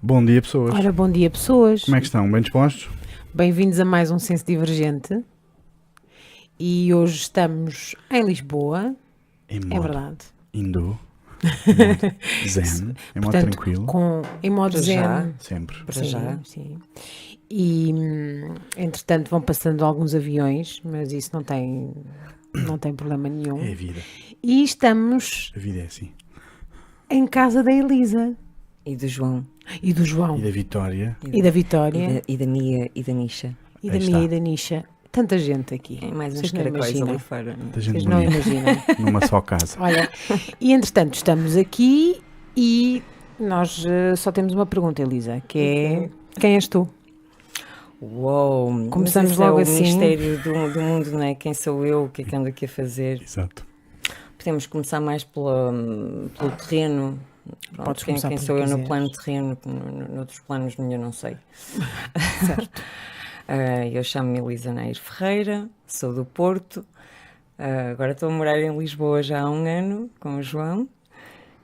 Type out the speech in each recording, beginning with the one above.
Bom dia, pessoas. Ora, bom dia, pessoas. Como é que estão? Bem dispostos? Bem-vindos a mais um Senso Divergente. E hoje estamos em Lisboa. Em É modo verdade. hindu, em modo zen, em modo Portanto, tranquilo. em modo Para zen. já. Sempre. Para Sim, já. sim. E, entretanto, vão passando alguns aviões, mas isso não tem problema nenhum. É a vida. E estamos A vida é assim. em casa da Elisa E do João. e do João E da Vitória. e da Vitória E da Mia e da Nisha. e Aí da está. Mia e da Nisha. Tanta gente aqui. É mais uns Vocês não caracóis imaginam. ali fora. Da gente Vocês não bonita. imaginam. Numa só casa. Olha, e entretanto estamos aqui e nós só temos uma pergunta, Elisa, que é: quem és tu? Uou! Começamos mas esse logo é o assim. mistério do mundo, não é? Quem sou eu? O que é que ando aqui a fazer? Exato. Podemos começar mais pelo terreno. Pronto, Podes quem começar pelo sou que eu no quiseres. plano terreno, que noutros planos eu não sei. Certo. Eu chamo-me Elisa Nair Ferreira, sou do Porto. Agora estou a morar em Lisboa já há um ano com o João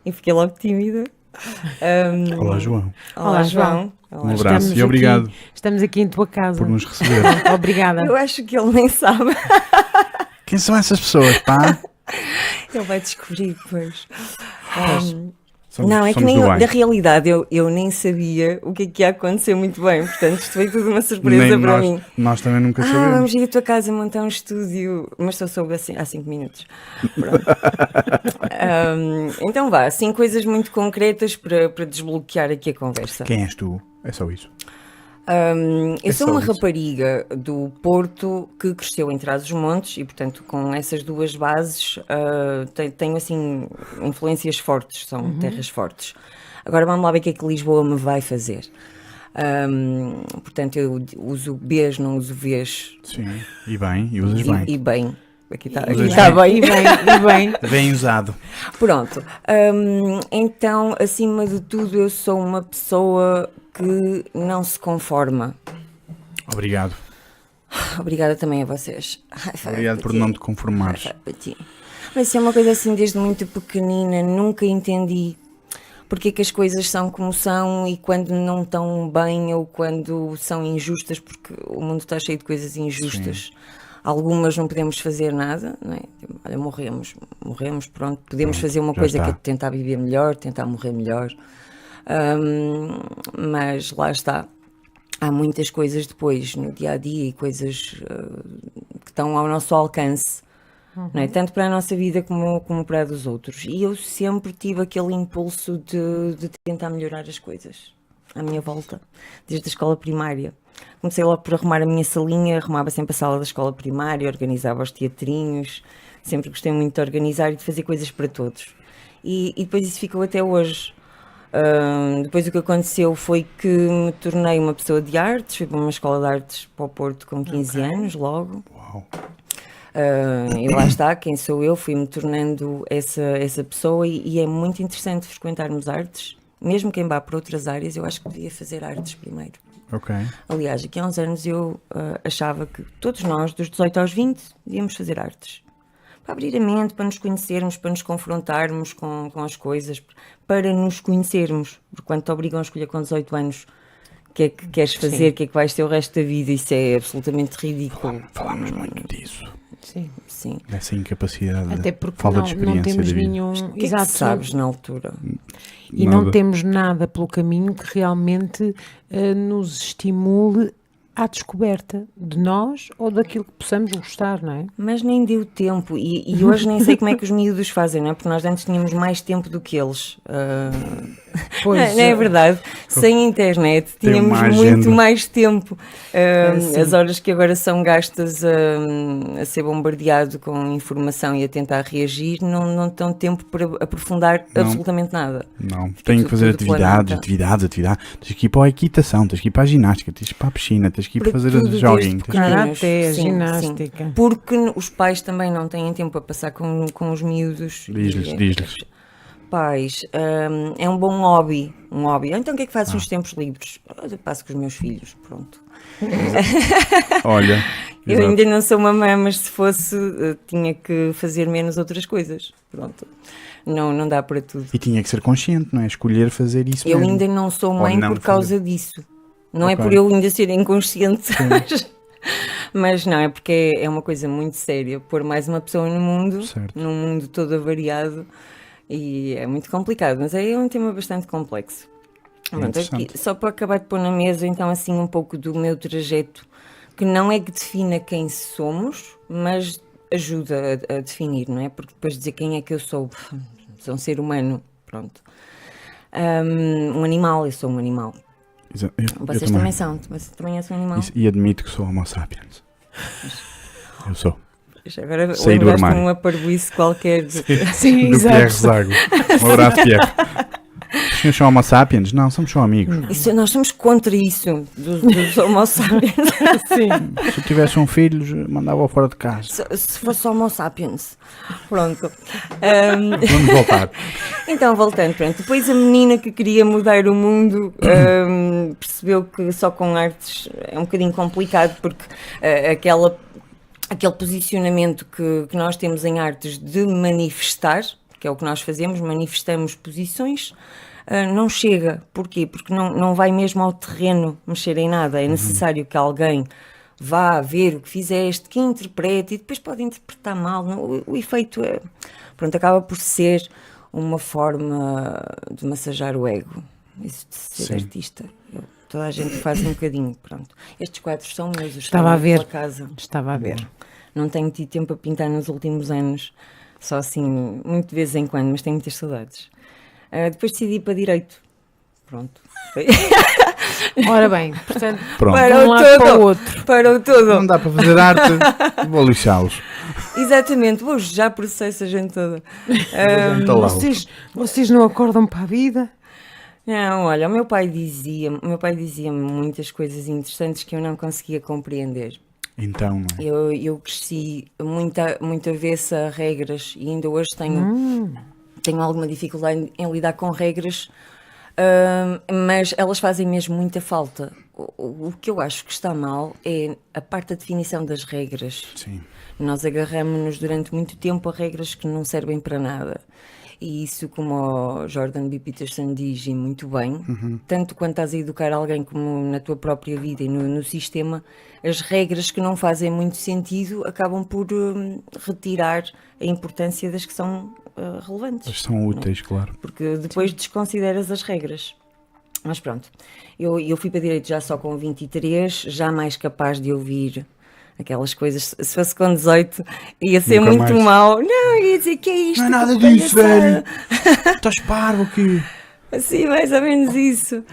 e fiquei logo tímida. Olá, João. Olá, João. Olá, Um abraço Estamos e obrigado Estamos aqui em tua casa. por nos receber. Obrigada. Eu acho que ele nem sabe. Quem são essas pessoas, pá? Ele vai descobrir depois. Somos, Não, é que somos nem do eu, bem. na realidade eu nem sabia o que ia acontecer muito bem. Portanto, isto foi tudo uma surpresa Nem para nós, mim. nós também nunca sabemos. Vamos ir à tua casa montar um estúdio. Mas só soube assim, há 5 minutos. Pronto. Então vá, assim, coisas muito concretas para desbloquear aqui a conversa. Quem és tu? É só isso. Eu sou só uma isso. rapariga do Porto que cresceu em Trás-os-Montes e, portanto, com essas duas bases tenho, assim, influências fortes, são terras fortes. Agora vamos lá ver o que é que Lisboa me vai fazer. Portanto, eu uso Bs, não uso Vs. Sim. E bem, e usas bem. E bem. Aqui está Usas bem. E bem. Bem usado. Pronto. Então, acima de tudo, eu sou uma pessoa que não se conforma. Obrigado. Obrigada também a vocês. Obrigado por não te conformares. Mas isso é uma coisa assim, desde muito pequenina, nunca entendi porque é que as coisas são como são e quando não estão bem ou quando são injustas, porque o mundo está cheio de coisas injustas. Sim. Algumas não podemos fazer nada, não é? Olha, morremos, pronto. Podemos fazer uma já coisa está. que é tentar viver melhor, tentar morrer melhor. Mas lá está. Há muitas coisas depois no dia a dia e coisas que estão ao nosso alcance, não é? Tanto para a nossa vida como para a dos outros. E eu sempre tive aquele impulso de tentar melhorar as coisas à minha volta, desde a escola primária. Comecei logo por arrumar a minha salinha, arrumava sempre a sala da escola primária, organizava os teatrinhos, sempre gostei muito de organizar e de fazer coisas para todos. E depois isso ficou até hoje. Depois o que aconteceu foi que me tornei uma pessoa de artes, fui para uma escola de artes para o Porto com 15 anos logo. Uau. E lá está, quem sou eu, fui-me tornando essa pessoa e é muito interessante frequentarmos artes, mesmo quem vá para outras áreas, eu acho que devia fazer artes primeiro. Ok. Aliás, aqui há uns anos eu achava que todos nós, dos 18 aos 20, devíamos fazer artes. Para abrir a mente, para nos conhecermos, para nos confrontarmos com as coisas, para nos conhecermos. Porque quando te obrigam a escolher com 18 anos o que é que queres fazer, o que é que vais ter o resto da vida, isso é absolutamente ridículo. Falámos muito disso. Sim. Sim. Dessa incapacidade. Até porque falta de não experiência temos da vida. nenhum. O que é que Exato. sabes na altura? E Nada. não temos nada pelo caminho que realmente nos estimule à descoberta de nós ou daquilo que possamos gostar, não é? Mas nem deu tempo e hoje nem sei como é que os miúdos fazem, não é? Porque nós antes tínhamos mais tempo do que eles. Pois, Não é verdade? Sem internet Tem tínhamos uma muito agenda. mais tempo. Sim. As horas que agora são gastas a ser bombardeado com informação e a tentar reagir não estão tempo para aprofundar Não. absolutamente nada. Não, tenho que fazer tudo atividades. Tens que ir para a equitação, tens que ir para a ginástica, tens que ir para a piscina, tens que ir para Para fazer tudo desde jogging. pequeno. Karaté, Sim, ginástica. Porque os pais também não têm tempo a passar com os miúdos. Diz-lhes. pais é um bom hobby. Então o que é que fazes nos tempos livres? Eu passo com os meus filhos, pronto. Olha, Eu exato. ainda não sou mamãe, mas se fosse, tinha que fazer menos outras coisas. Pronto. Não dá para tudo. E tinha que ser consciente, não é? Escolher fazer isso Eu mesmo. ainda não sou Ou mãe não por causa disso. Não é Ok. por eu ainda ser inconsciente, mas não, é porque é uma coisa muito séria. Pôr mais uma pessoa no mundo, Certo. num mundo todo avariado, e é muito complicado, mas é um tema bastante complexo. Pronto, interessante. aqui, só para acabar de pôr na mesa, então, assim, um pouco do meu trajeto, que não é que defina quem somos, mas ajuda a definir, não é? Porque depois dizer quem é que eu sou um ser humano, pronto. Um animal, eu sou um animal. Eu Vocês também são, você também és um animal. E admito que sou homo sapiens. Eu sou. Agora Saí do lembraste-me armário. uma parvoíce qualquer. Sim, Do Pierre exato. Zago. Um abraço, Pierre. Os senhores são homo sapiens? Não, somos só amigos. Nós somos contra isso, dos homo sapiens. Sim. Se eu tivesse um filho, mandava-o fora de casa. Se fosse homo sapiens. Pronto. Vamos voltar. Então, voltando, pronto. Depois a menina que queria mudar o mundo percebeu que só com artes é um bocadinho complicado, porque aquele posicionamento que nós temos em artes de manifestar, que é o que nós fazemos, manifestamos posições, não chega. Porquê? Porque não vai mesmo ao terreno mexer em nada. É necessário que alguém vá ver o que fizeste, que interprete, e depois pode interpretar mal. O efeito pronto, acaba por ser uma forma de massajar o ego. Isso de ser Sim. artista. Toda a gente faz um bocadinho, pronto. Estes quadros são meus, Estava a ver. pela casa. Estava a ver. Não tenho tido tempo a pintar nos últimos anos, só assim, muito de vez em quando, mas tenho muitas saudades. Depois decidi ir para Direito. Pronto. Ora bem, portanto, Pronto. de um lado para o outro. Parou tudo. Não dá para fazer arte, vou lixá-los. Exatamente, vou já processar a gente toda. Entalá-los. Vocês não acordam para a vida? Não, olha, o meu pai dizia-me muitas coisas interessantes que eu não conseguia compreender. Então, não é? Eu cresci muito avessa a regras e ainda hoje tenho alguma dificuldade em lidar com regras, mas elas fazem mesmo muita falta. O que eu acho que está mal é a parte da definição das regras. Sim. Nós agarramos-nos durante muito tempo a regras que não servem para nada. E isso, como o Jordan B. Peterson diz, e muito bem, tanto quando estás a educar alguém como na tua própria vida e no sistema, as regras que não fazem muito sentido acabam por retirar a importância das que são relevantes. Eles são úteis, claro. Porque depois desconsideras as regras. Mas pronto, eu fui para Direito já só com 23, já mais capaz de ouvir aquelas coisas. Se fosse com 18 ia ser Nunca muito mais. mau. Não, ia dizer que é isto. Não é nada que disso, palhaçada. velho. Estás parvo aqui. Assim, mais ou menos isso.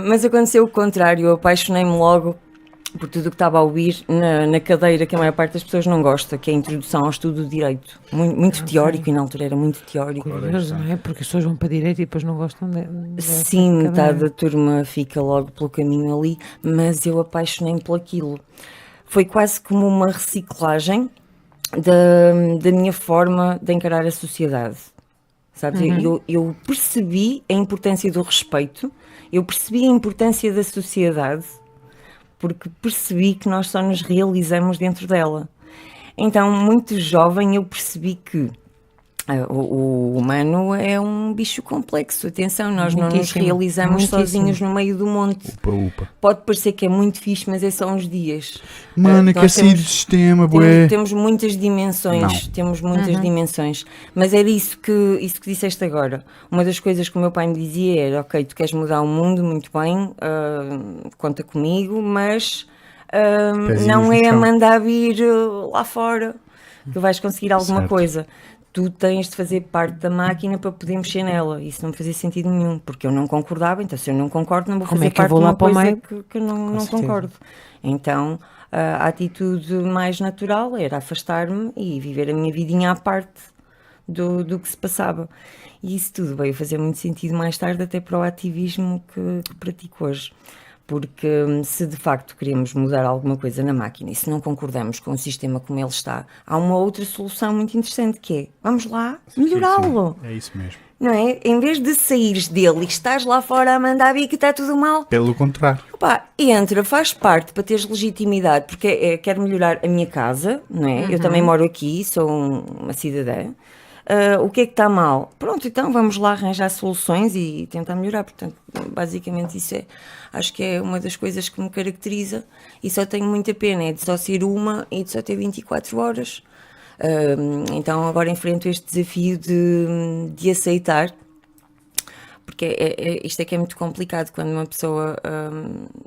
Mas aconteceu o contrário, eu apaixonei-me logo por tudo o que estava a ouvir na cadeira que a maior parte das pessoas não gosta, que é a introdução ao estudo do direito. Muito teórico, e na altura era muito teórico. Curioso, não é? Porque as pessoas vão para a direita e depois não gostam dessa Sim, metade cadeira. da turma fica logo pelo caminho ali, mas eu apaixonei-me por aquilo. Foi quase como uma reciclagem da minha forma de encarar a sociedade. Sabes? Eu percebi a importância do respeito, eu percebi a importância da sociedade, porque percebi que nós só nos realizamos dentro dela. Então, muito jovem, eu percebi que o humano é um bicho complexo. Atenção, nós não nos Muitíssimo, realizamos muitíssimo. sozinhos no meio do monte. Upa. Pode parecer que é muito fixe, mas é só uns dias. Mano, que Nós assim de sistema, bué. temos muitas dimensões, Não. temos muitas dimensões, mas era isso que disseste agora. Uma das coisas que o meu pai me dizia era: ok, tu queres mudar o mundo, muito bem, conta comigo, mas Pezinhos não no é a chão. mandar vir lá fora que vais conseguir alguma Certo. coisa. Tu tens de fazer parte da máquina para poder mexer nela. Isso não me fazia sentido nenhum, porque eu não concordava. Então, se eu não concordo, não vou Como fazer é que eu parte vou de lá uma para o coisa meio? que eu não certeza. concordo. Então, a atitude mais natural era afastar-me e viver a minha vidinha à parte do que se passava. E isso tudo veio fazer muito sentido mais tarde, até para o ativismo que pratico hoje. Porque se de facto queremos mudar alguma coisa na máquina e se não concordamos com o sistema como ele está, há uma outra solução muito interessante, que é: vamos lá melhorá-lo. Sim, é isso mesmo. não é? Em vez de saíres dele e estás lá fora a mandar vir que está tudo mal, Pelo contrário. opá, entra, faz parte para teres legitimidade, porque quero melhorar a minha casa, não é? Eu também moro aqui, sou uma cidadã. O que é que está mal? Pronto, então vamos lá arranjar soluções e tentar melhorar. Portanto, basicamente isso acho que é uma das coisas que me caracteriza e só tenho muita pena, é de só ser uma e de só ter 24 horas. Então agora enfrento este desafio de aceitar, porque isto é que é muito complicado quando uma pessoa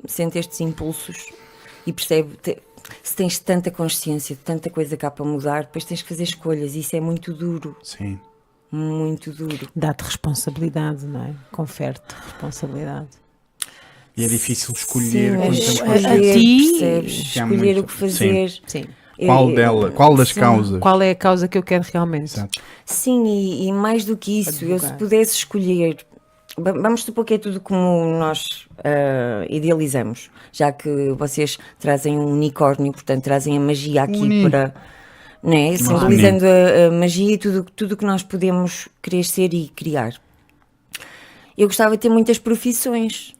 sente estes impulsos e percebe, se tens tanta consciência, tanta coisa cá para mudar, depois tens que fazer escolhas e isso é muito duro, Sim. muito duro. Dá-te responsabilidade, não é? Confere-te responsabilidade. E é difícil escolher quando temos a consciência. ti- percebes? Que há Escolher muito- o que fazer. Sim. Qual das causas? Qual é a causa que eu quero realmente? Exato. Sim, e mais do que isso, eu se Advogar. pudesse escolher, vamos supor que é tudo como nós idealizamos, já que vocês trazem um unicórnio, portanto trazem a magia aqui Uni. para, né, simbolizando a magia e tudo que nós podemos querer ser e criar. Eu gostava de ter muitas profissões.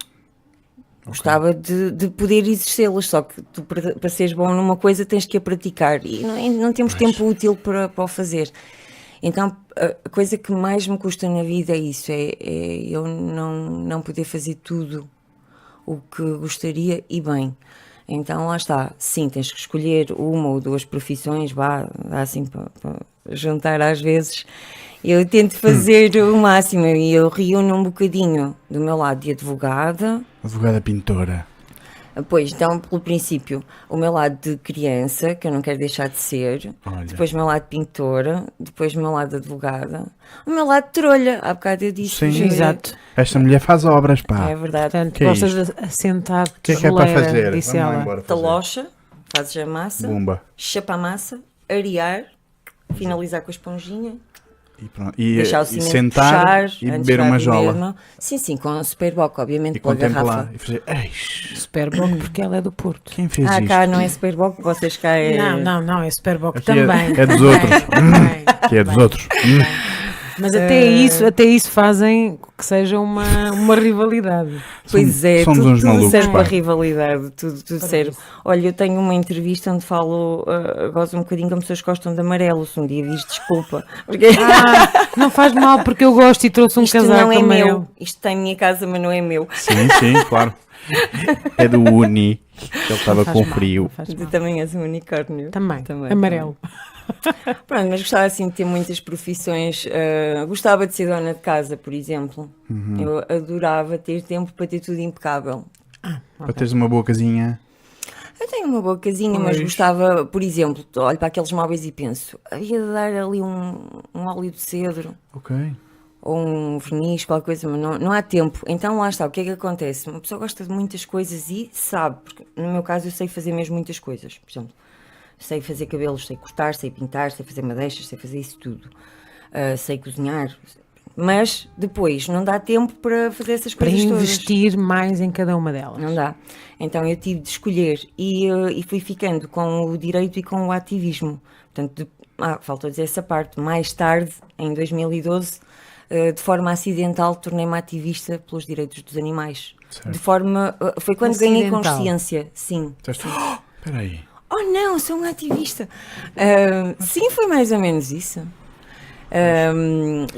Gostava de poder exercê-las, só que tu, para seres bom numa coisa, tens que a praticar e não temos tempo útil para o fazer. Então, a coisa que mais me custa na vida é isso: é eu não poder fazer tudo o que gostaria e bem. Então, lá está. Sim, tens que escolher uma ou duas profissões, dá assim para juntar às vezes. Eu tento fazer o máximo e eu reúno um bocadinho do meu lado de advogada. Advogada pintora. Pois, então, pelo princípio, o meu lado de criança, que eu não quero deixar de ser, Olha. depois o meu lado de pintora, depois o meu lado de advogada, o meu lado de trolha, há bocado eu disse. Sim. Exato. Esta mulher faz obras, pá. É verdade. Portanto, Que é gostas de assentar O que é para fazer? disse Vamos lá ela. embora fazer. Talocha, fazes a massa, Bumba. chapa a massa, arear, finalizar com a esponjinha, E, pronto. E deixar o cimento sentar puxar, e antes beber vai uma beber jola. uma- Sim, com a Superboc, obviamente, E pela contemplar. garrafa. E fazer, eish, Superboc porque ela é do Porto. quem fez isto? Cá não é Superboc, vocês cá é... Não, é Superboc Aqui também. é dos outros. Também. Que é dos outros. Mas até isso fazem que seja uma rivalidade. Pois é, Somos uns tudo malucos, serve pá. para rivalidade, tudo serve. Olha, eu tenho uma entrevista onde falo, gosto um bocadinho como pessoas que gostam de amarelo, se um dia vis, desculpa. Porque Não faz mal porque eu gosto e trouxe um isto casaco não é amarelo. meu, isto está em minha casa, mas não é meu. Sim, claro. É do Uni. Que ele estava Faz com mal, frio. não faz Tu mal. também és um unicórnio. Também, amarelo. Pronto, mas gostava assim de ter muitas profissões. Gostava de ser dona de casa, por exemplo. Eu adorava ter tempo para ter tudo impecável. Para teres uma boa casinha. Eu tenho uma boa casinha, mas Pois. gostava, por exemplo, olho para aqueles móveis e penso, havia de dar ali um óleo de cedro Ok. ou um verniz, qualquer coisa, mas não há tempo. Então lá está, o que é que acontece? Uma pessoa gosta de muitas coisas e sabe, porque no meu caso eu sei fazer mesmo muitas coisas. Por exemplo, sei fazer cabelos, sei cortar, sei pintar, sei fazer madeixas, sei fazer isso tudo. Sei cozinhar. Mas depois não dá tempo para fazer essas Para coisas todas. investir mais em cada uma delas. Não dá. Então eu tive de escolher e fui ficando com o direito e com o ativismo. Portanto, falta dizer essa parte. Mais tarde, em 2012, de forma acidental, tornei-me ativista pelos direitos dos animais. Certo. De forma... foi quando ganhei Acidental. consciência, sim. Disseste, espera aí. Oh não, sou um ativista. Sim, foi mais ou menos isso.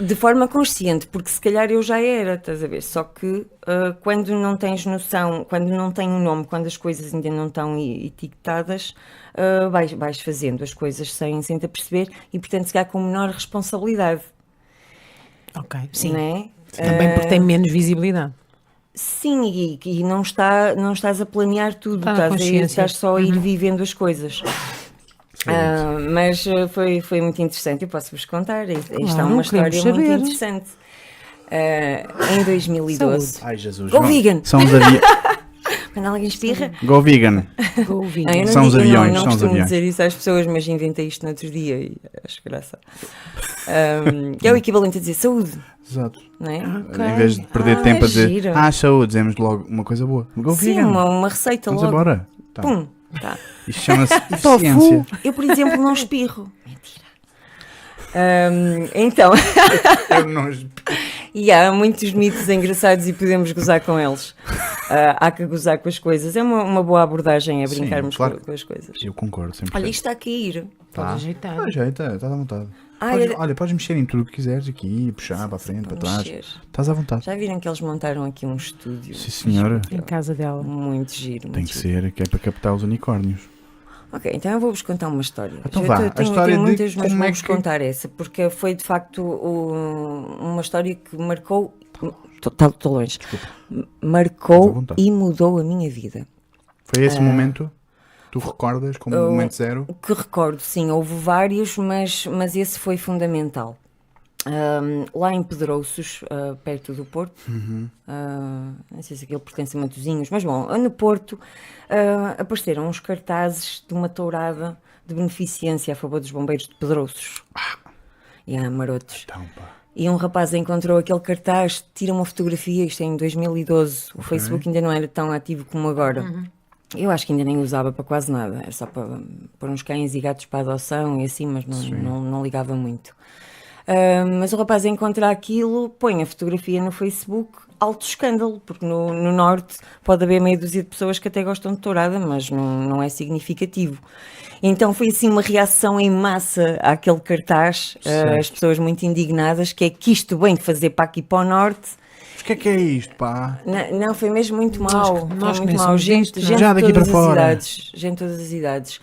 De forma consciente, porque se calhar eu já era, estás a ver? Só que quando não tens noção, quando não tem um nome, quando as coisas ainda não estão etiquetadas, vais fazendo as coisas sem te aperceber e, portanto, se calhar com menor responsabilidade. Ok, sim. Não é? Também porque tem menos visibilidade. Sim, e não estás a planear tudo, Está na consciência. estás só a ir vivendo as coisas. Mas foi muito interessante, eu posso-vos contar. Isto é Claro, uma história queremos muito saber. interessante. Em 2012, Ai, Jesus. Go vegan. São os aviões. quando alguém espirra, Go vegan. Go vegan. eu não São os digo- aviões, não são os costumo aviões. dizer isso às pessoas, mas inventei isto no outro dia e acho graça. Que é o equivalente a dizer saúde, Exato. não é? Ok. Em vez de perder tempo é a dizer, giro. saúde, dizemos logo uma coisa boa. Go Sim, vegan. uma receita Vamos logo. embora. Tá. Pum, tá. Isto chama-se eficiência. Eu, por exemplo, não espirro. Mentira. Então, É nojo. e há muitos mitos engraçados e podemos gozar com eles. Há que gozar com as coisas. É uma boa abordagem a Sim, brincarmos claro. com as coisas. Eu concordo, sempre. Olha, isto está a cair. Pode ajeitar. Ajeita, estás à vontade. Ai, Olha, podes mexer em tudo o que quiseres aqui, puxar para a frente, para trás. mexer. Estás à vontade. Já viram que eles montaram aqui um estúdio? Sim, senhora. Em casa dela. Muito giro. Tem Muito que giro. ser, que é para captar os unicórnios. Ok, então eu vou-vos contar uma história. Então Eu vá, tenho- a história tenho de muitas, mas como é vou-vos que- contar essa, porque foi de facto uma história que marcou. Estou longe. Marcou Estás à vontade. e mudou a minha vida. Foi esse momento? Tu recordas como o momento zero? Que recordo, sim, houve vários, mas esse foi fundamental. Lá em Pedrouços, perto do Porto, não sei se aquilo pertence a Matosinhos, mas bom, no Porto apareceram uns cartazes de uma tourada de beneficência a favor dos bombeiros de Pedrouços. E há marotos. Então, pá. E um rapaz encontrou aquele cartaz, tira uma fotografia, isto é em 2012, o Facebook ainda não era tão ativo como agora. Eu acho que ainda nem usava para quase nada, era só para pôr uns cães e gatos para adoção e assim, mas não ligava muito. Mas o rapaz encontra aquilo, põe a fotografia no Facebook, alto escândalo, porque no Norte pode haver meia dúzia de pessoas que até gostam de tourada, mas não é significativo. Então foi assim uma reação em massa àquele cartaz, as pessoas muito indignadas, que é que isto vem fazer para aqui para o Norte. Mas o que é isto, pá? Não, foi mesmo muito mau. nós Foi muito que mau. somos Gente, disto, gente Já de daqui todas para as fora. idades. Gente de todas as idades.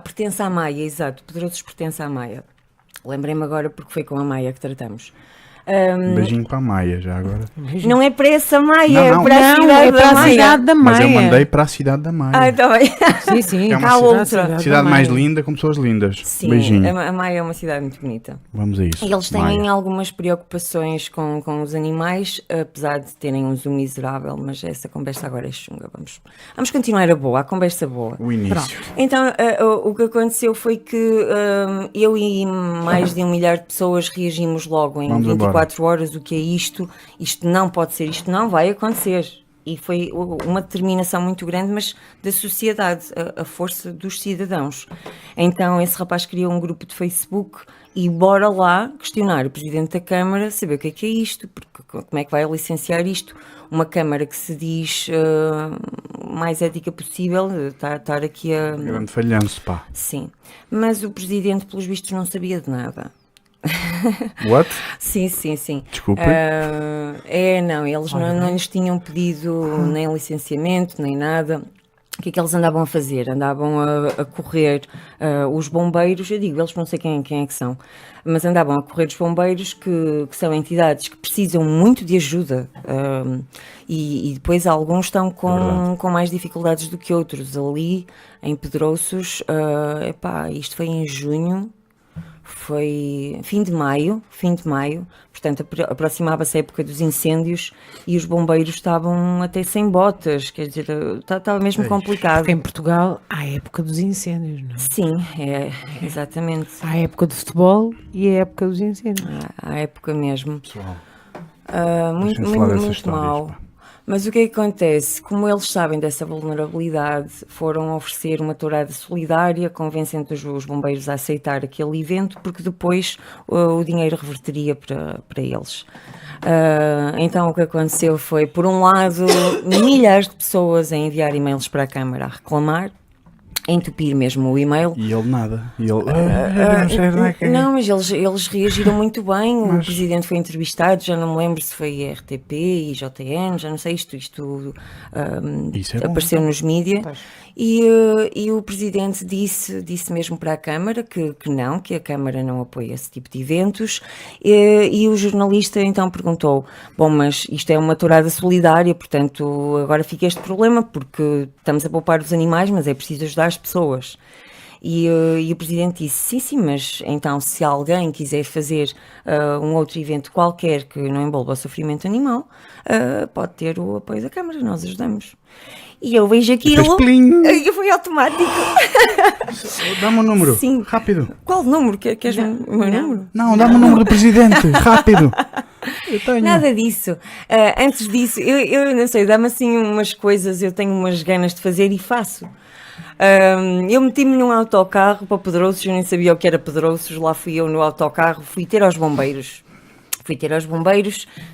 Pertence à Maia, exato. Pedrouços pertence à Maia. Lembrei-me agora porque foi com a Maia que tratamos. Um beijinho para a Maia, já agora. Não é para essa Maia, Não, é não. para a Não, cidade é da para a Maia. cidade da Mas eu Maia. mandei para a cidade da Maia. Está bem. Sim, sim. É uma Cá cidade- outra. Cidade da mais Maia. linda, com pessoas lindas. Sim, Beijinho. a Maia é uma cidade muito bonita. Vamos a isso. E eles têm Maia. algumas preocupações com os animais, apesar de terem um zoom miserável, mas essa conversa agora é chunga. Vamos continuar a boa, a conversa boa. O início. Então, o que aconteceu foi que eu e mais de 1 milhar de pessoas reagimos logo em Vamos 24 horas. O que é isto? Isto não pode ser, isto não vai acontecer. E foi uma determinação muito grande, mas da sociedade, a força dos cidadãos. Então, esse rapaz criou um grupo de Facebook e bora lá questionar o Presidente da Câmara, saber o que é isto, porque como é que vai licenciar isto. Uma Câmara que se diz mais ética possível, estar aqui a... Grande falhanço, pá. Sim, mas o Presidente, pelos vistos, não sabia de nada. What? Sim, sim, sim. Desculpe. Não, eles não lhes tinham pedido nem licenciamento, nem nada. O que é que eles andavam a fazer? Andavam a correr os bombeiros, eu digo, eles não sei quem é que são, mas andavam a correr os bombeiros que são entidades que precisam muito de ajuda e depois alguns estão com mais dificuldades do que outros. Ali, em Pedrouços, isto foi em junho, foi fim de maio, portanto aproximava-se a época dos incêndios e os bombeiros estavam até sem botas, quer dizer, estava mesmo complicado. Porque em Portugal há a época dos incêndios, não é? Sim, exatamente, Há a época do futebol e a época dos incêndios. à época mesmo. Pessoal, Muito, deixem-me falar muito, dessas muito histórias, mal. pá. Mas o que é que acontece? Como eles sabem dessa vulnerabilidade, foram oferecer uma tourada solidária, convencendo os bombeiros a aceitar aquele evento, porque depois o dinheiro reverteria para eles. Então o que aconteceu foi, por um lado, milhares de pessoas a enviar e-mails para a Câmara a reclamar, a entupir mesmo o e-mail. E ele nada. E ele. Não sei onde é que é. Não, mas eles reagiram muito bem. O Presidente foi entrevistado, já não me lembro se foi RTP e JN, já não sei, isto Isso é bom. apareceu nos mídias. E o Presidente disse mesmo para a Câmara que a Câmara não apoia esse tipo de eventos. E o jornalista então perguntou: bom, mas isto é uma tourada solidária, portanto agora fica este problema, porque estamos a poupar os animais, mas é preciso ajudar as pessoas. E o Presidente disse, sim, mas então se alguém quiser fazer um outro evento qualquer que não envolva o sofrimento animal, pode ter o apoio da Câmara, nós ajudamos. E eu vejo aquilo Fez plim. e foi automático. Dá-me o número. Sim. Rápido. Qual número? Queres o meu número? Não, dá-me o número do presidente. Rápido. Eu tenho. Nada disso. Antes disso, eu não sei, dá-me assim umas coisas, eu tenho umas ganas de fazer e faço. Eu meti-me num autocarro para Pedrouços, eu nem sabia o que era Pedrouços, lá fui eu no autocarro, fui ter aos bombeiros.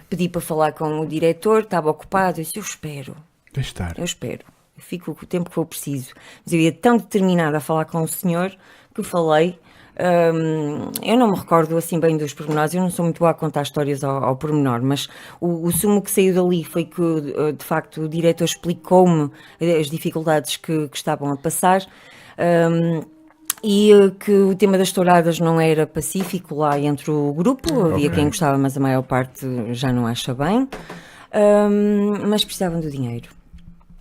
Pedi para falar com o diretor, estava ocupado, eu disse, Deixa estar. eu fico o tempo que for preciso. Mas eu ia tão determinada a falar com o senhor que falei. Eu não me recordo assim bem dos pormenores, eu não sou muito boa a contar histórias ao pormenor, mas o sumo que saiu dali foi que, de facto, o diretor explicou-me as dificuldades que estavam a passar. E que o tema das touradas não era pacífico lá entre o grupo, havia quem gostava, mas a maior parte já não acha bem, mas precisavam do dinheiro.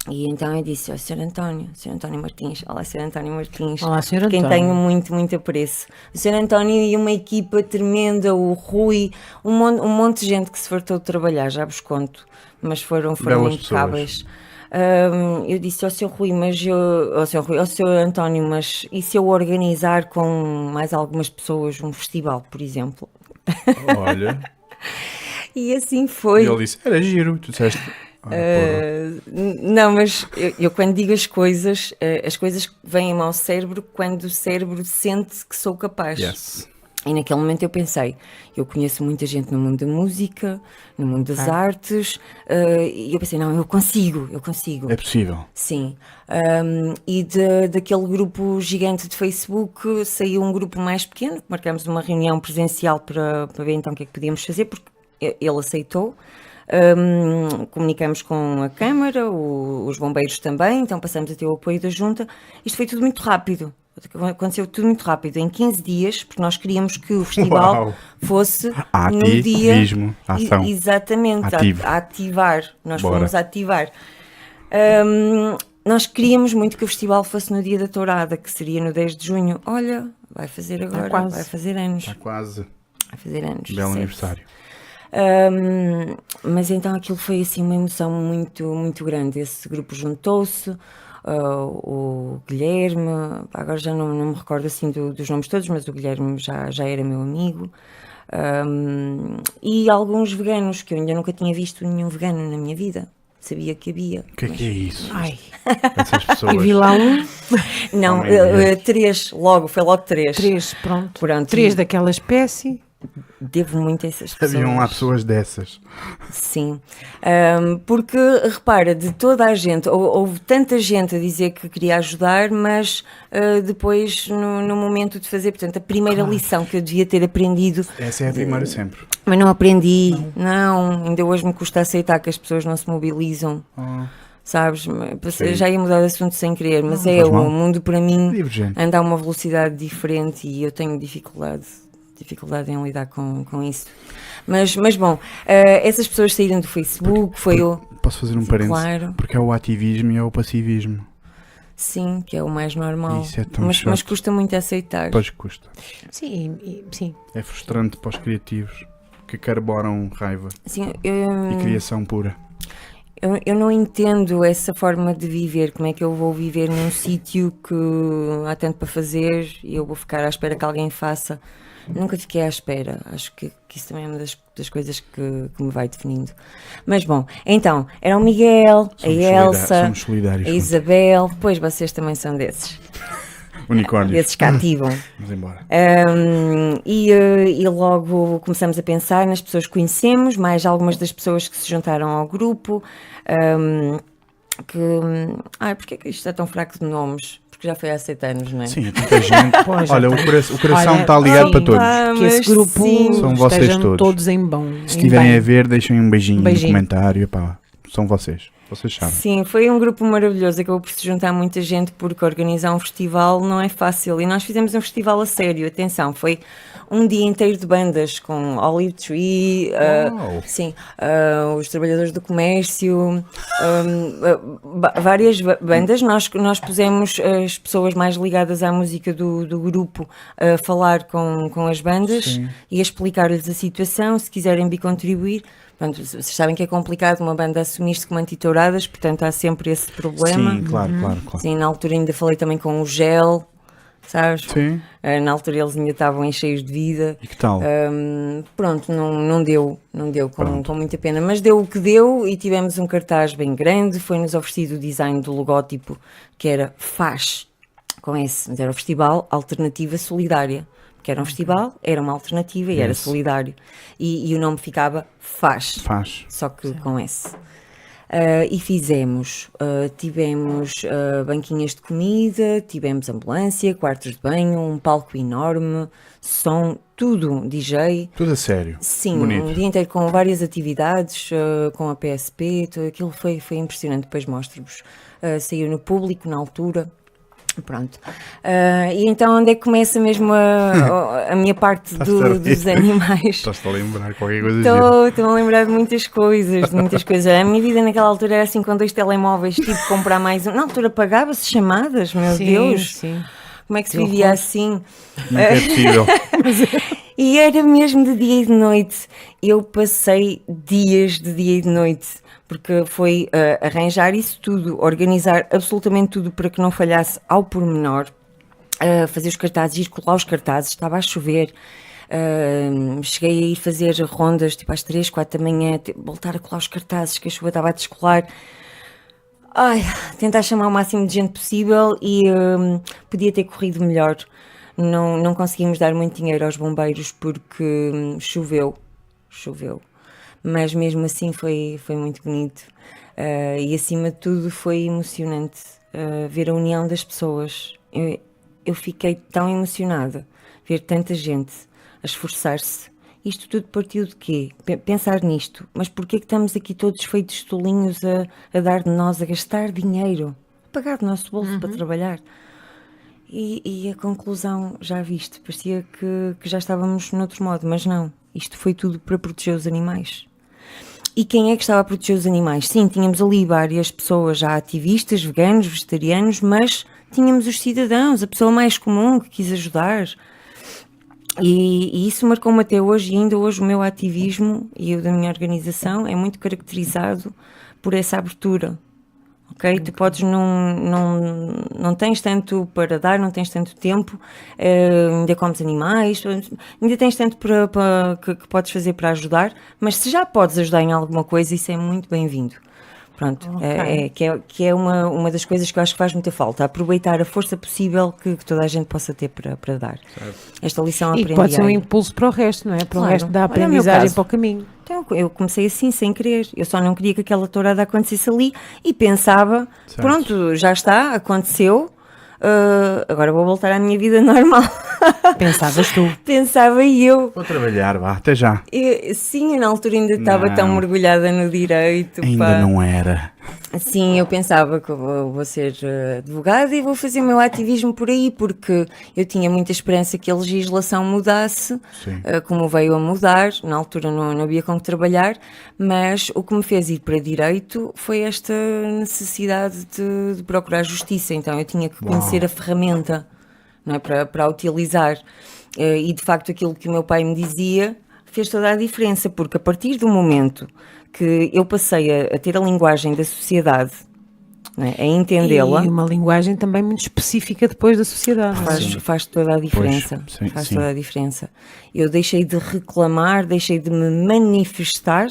E então eu disse ao Sr. António Martins, olá Sr. António Martins, Olá, Sr. quem António. tenho muito, muito apreço. O Sr. António e uma equipa tremenda, o Rui, um monte de gente que se fartou de trabalhar, já vos conto, mas foram Belas impecáveis. Eu disse ao Sr. Rui, ao Sr. António, mas e se eu organizar com mais algumas pessoas um festival, por exemplo? Olha. E assim E foi. ele disse, era giro. Tu disseste... porra. Não, mas eu quando digo as coisas vêm-me ao cérebro quando o cérebro sente que sou capaz. Yes. E naquele momento eu pensei, eu conheço muita gente no mundo da música, no mundo das artes, e eu pensei, não, eu consigo. É possível. Sim. E daquele grupo gigante de Facebook saiu um grupo mais pequeno, marcámos uma reunião presencial para ver então o que é que podíamos fazer, porque ele aceitou. Comunicamos com a Câmara, os bombeiros também, então passamos a ter o apoio da Junta. Isto foi tudo muito rápido. Aconteceu tudo muito rápido, em 15 dias, porque nós queríamos que o festival Uau. fosse no Ativismo, dia. ação. Exatamente, Ativo. a ativar. Nós Bora. fomos a ativar. Nós queríamos muito que o festival fosse no dia da tourada, que seria no 10 de junho. Olha, vai fazer agora, quase. vai fazer anos. Está quase. Vai fazer anos. Belo certo. aniversário. Mas então aquilo foi assim uma emoção muito, muito grande. Esse grupo juntou-se, o Guilherme, agora já não me recordo assim dos nomes todos, mas o Guilherme já era meu amigo. E alguns veganos, que eu ainda nunca tinha visto nenhum vegano na minha vida. Sabia que havia. O que é isso? Ai, Essas pessoas. eu vi lá Não, Oh, meu Deus. 3, foi logo 3. 3, pronto. Pronto. 3 daquela espécie. Devo muito a essas pessoas. Haviam lá pessoas dessas. Sim, porque repara, de toda a gente, houve tanta gente a dizer que queria ajudar, mas depois no momento de fazer, portanto, a primeira lição que eu devia ter aprendido, Essa é a primeira sempre. mas não aprendi, não, ainda hoje me custa aceitar que as pessoas não se mobilizam, sabes? Sim. Já ia mudar de assunto sem querer, mas Não faz mal. o mundo para mim Divergente. anda a uma velocidade diferente e eu tenho dificuldade em lidar com isso. Mas bom, essas pessoas saíram do Facebook, foi o... Posso fazer um parênteses? Claro. Porque é o ativismo e é o passivismo. Sim, que é o mais normal. Isso é tão mas chato. custa muito aceitar. Pois custa. Sim, sim. É frustrante para os criativos que carburam raiva Assim, e criação pura. eu não entendo essa forma de viver. Como é que eu vou viver num sítio que há tanto para fazer e eu vou ficar à espera que alguém faça? Nunca fiquei à espera. Acho que isso também é uma das coisas que me vai definindo. Mas bom, então, era o Miguel, a Elsa, Somos solidários. a Isabel. Pois vocês também são desses. Unicórnios. Desses que ativam. Vamos embora. E logo começamos a pensar nas pessoas que conhecemos, mais algumas das pessoas que se juntaram ao grupo. Porque é que isto é tão fraco de nomes? Porque já foi há 7 anos, não é? Sim, é tanta gente. Pois, Olha, então. o coração Olha, está ligado sim. para todos. Que esse Mas grupo sim. São vocês estejam todos. em bom. Se estiverem a ver, deixem um beijinho, Beijinho. no comentário. Epá, são vocês. Vocês sabem. Sim, foi um grupo maravilhoso. Acabou por se juntar muita gente porque organizar um festival não é fácil. E nós fizemos um festival a sério. Atenção, foi um dia inteiro de bandas com Olive Tree, Uau. sim, os trabalhadores do comércio, várias bandas. Nós pusemos as pessoas mais ligadas à música do grupo a falar com as bandas Sim. e a explicar-lhes a situação, se quiserem contribuir. Portanto, vocês sabem que é complicado uma banda assumir-se como antitouradas, portanto há sempre esse problema. Sim, claro. Sim, na altura ainda falei também com o Gel, sabes? Sim. Na altura eles ainda estavam cheios de vida. E que tal? Pronto, não deu com muita pena, mas deu o que deu e tivemos um cartaz bem grande, foi-nos oferecido o design do logótipo, que era FAS, com S, mas era o Festival Alternativa Solidária, que era um festival, era uma alternativa e era solidário, e o nome ficava FAS, Faz. só que com S. E fizemos, tivemos banquinhas de comida, tivemos ambulância, quartos de banho, um palco enorme, som, tudo, DJ. Tudo a sério. Sim, Bonito. um dia inteiro com várias atividades, com a PSP, tudo aquilo foi impressionante, depois mostro-vos. Saiu no público na altura. Pronto. E então onde é que começa mesmo a minha parte dos animais? Estás-te a lembrar qualquer coisa assim. Estou a lembrar de muitas coisas, A minha vida naquela altura era assim com 2 telemóveis, tive que comprar mais um. Na altura pagava-se chamadas, meu Deus. Sim. Como é que se vivia assim? Como é que é possível? E era mesmo de dia e de noite. Eu passei dias de dia e de noite, porque foi arranjar isso tudo, organizar absolutamente tudo para que não falhasse ao pormenor, fazer os cartazes, ir colar os cartazes, estava a chover. Cheguei a ir fazer rondas tipo às 3, 4 da manhã, voltar a colar os cartazes, que a chuva estava a descolar. Tentar chamar o máximo de gente possível e podia ter corrido melhor. Não conseguimos dar muito dinheiro aos bombeiros porque choveu. Mas mesmo assim foi muito bonito. E acima de tudo foi emocionante ver a união das pessoas. Eu fiquei tão emocionada ver tanta gente a esforçar-se. Isto tudo partiu de quê? Pensar nisto. Mas porquê que estamos aqui todos feitos de tolinhos a dar de nós, a gastar dinheiro, a pagar do nosso bolso para trabalhar? E a conclusão, já viste, parecia que já estávamos noutro modo, mas não. Isto foi tudo para proteger os animais. E quem é que estava a proteger os animais? Sim, tínhamos ali várias pessoas já ativistas, veganos, vegetarianos, mas tínhamos os cidadãos, a pessoa mais comum que quis ajudar. E isso marcou-me até hoje, e ainda hoje o meu ativismo e o da minha organização é muito caracterizado por essa abertura. Ok? Tu podes não tens tanto para dar, não tens tanto tempo, ainda comes animais, ainda tens tanto que podes fazer para ajudar, mas se já podes ajudar em alguma coisa, isso é muito bem-vindo. Pronto, que é uma das coisas que eu acho que faz muita falta, aproveitar a força possível que toda a gente possa ter para dar. Certo. Esta lição E aprendi. pode ser um impulso para o resto, não é? Para o resto da aprendizagem para o caminho. Então, eu comecei assim, sem querer. Eu só não queria que aquela tourada acontecesse ali e pensava, certo. Pronto, já está, aconteceu, agora vou voltar à minha vida normal. Pensavas tu? Pensava eu. Vou trabalhar, vá, até já. Sim, eu na altura ainda estava tão mergulhada no direito. Ainda não era. Sim, eu pensava que eu vou ser advogada e vou fazer o meu ativismo por aí, porque eu tinha muita esperança que a legislação mudasse, como veio a mudar. Na altura não havia com que trabalhar, mas o que me fez ir para direito foi esta necessidade de procurar justiça. Então eu tinha que conhecer a ferramenta, não é, para a utilizar. E de facto aquilo que o meu pai me dizia fez toda a diferença, porque a partir do momento que eu passei a ter a linguagem da sociedade, né, a entendê-la. E uma linguagem também muito específica depois da sociedade. Faz toda a diferença. Pois, sim. Toda a diferença. Eu deixei de reclamar, deixei de me manifestar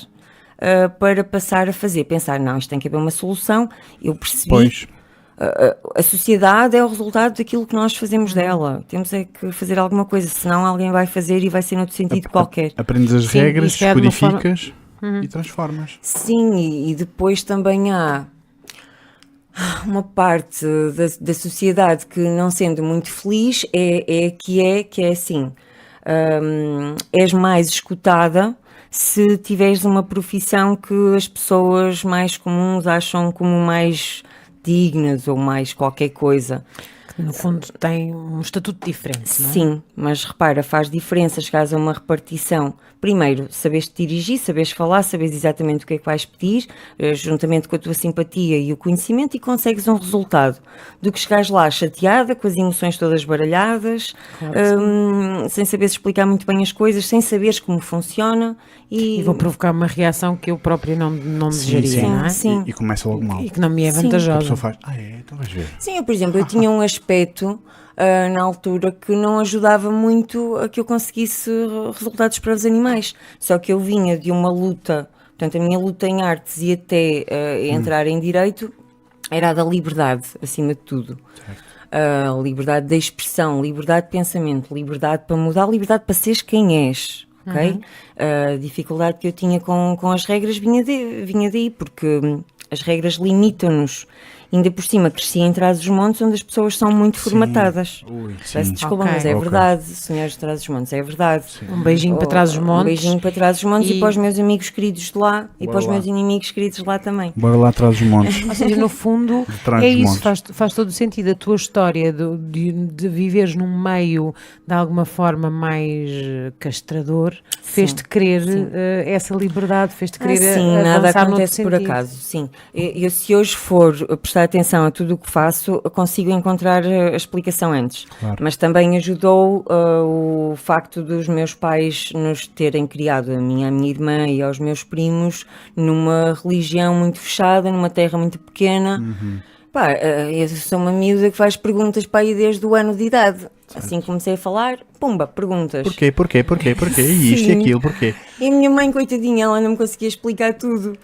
para passar a fazer. Pensar, não, isto tem que haver uma solução. Eu percebi. Pois. A sociedade é o resultado daquilo que nós fazemos dela. Temos é que fazer alguma coisa, senão alguém vai fazer e vai ser noutro sentido qualquer. Aprendes as regras, codificas e transformas. Sim, e depois também há uma parte da sociedade que, não sendo muito feliz, que é assim, és mais escutada se tiveres uma profissão que as pessoas mais comuns acham como mais dignas ou mais qualquer coisa. Que no fundo tem um estatuto diferente, não é? Sim, mas repara, faz diferença chegares a uma repartição. Primeiro, sabes te dirigir, sabes falar, sabes exatamente o que é que vais pedir, juntamente com a tua simpatia e o conhecimento, e consegues um resultado. Do que chegares lá chateada, com as emoções todas baralhadas, sem saberes explicar muito bem as coisas, sem saberes como funciona, E vou provocar uma reação que eu própria não desejaria, não é? Sim. E começa logo mal. E que não me é Sim. A vantajosa. pessoa faz, então vais ver. Sim, eu, por exemplo, eu tinha um aspecto na altura que não ajudava muito a que eu conseguisse resultados para os animais. Só que eu vinha de uma luta, portanto, a minha luta em artes e até entrar em direito era a da liberdade, acima de tudo. Liberdade de expressão, liberdade de pensamento, liberdade para mudar, liberdade para seres quem és. Ok? A dificuldade que eu tinha com as regras vinha daí, porque as regras limitam-nos. Ainda por cima, cresci em Trás-os-Montes, onde as pessoas são muito formatadas. Ui, Peço sim. desculpa, Ok. mas é Ok. verdade, senhores de Trás-os-Montes, é verdade. Um beijinho para trás dos montes. Um beijinho para Trás-os-Montes e E- para os meus amigos queridos de lá e Bora para os lá. meus inimigos queridos de lá também. Bora lá atrás dos montes. Ou seja, no fundo, De trás é dos isso, montes. faz todo o sentido. A tua história de viveres num meio de alguma forma mais castrador fez-te querer essa liberdade, fez-te querer Sim, nada avançar noutro acontece por sentido. acaso, sim. Eu, se hoje for prestar atenção a tudo o que faço, consigo encontrar a explicação antes. Claro. Mas também ajudou o facto dos meus pais nos terem criado, a minha irmã e aos meus primos, numa religião muito fechada, numa terra muito pequena. Pá, eu sou uma miúda que faz perguntas para aí desde o ano de idade. Assim que comecei a falar, pumba, perguntas. Porquê? E isto e Sim. aquilo, porquê? E a minha mãe, coitadinha, ela não me conseguia explicar tudo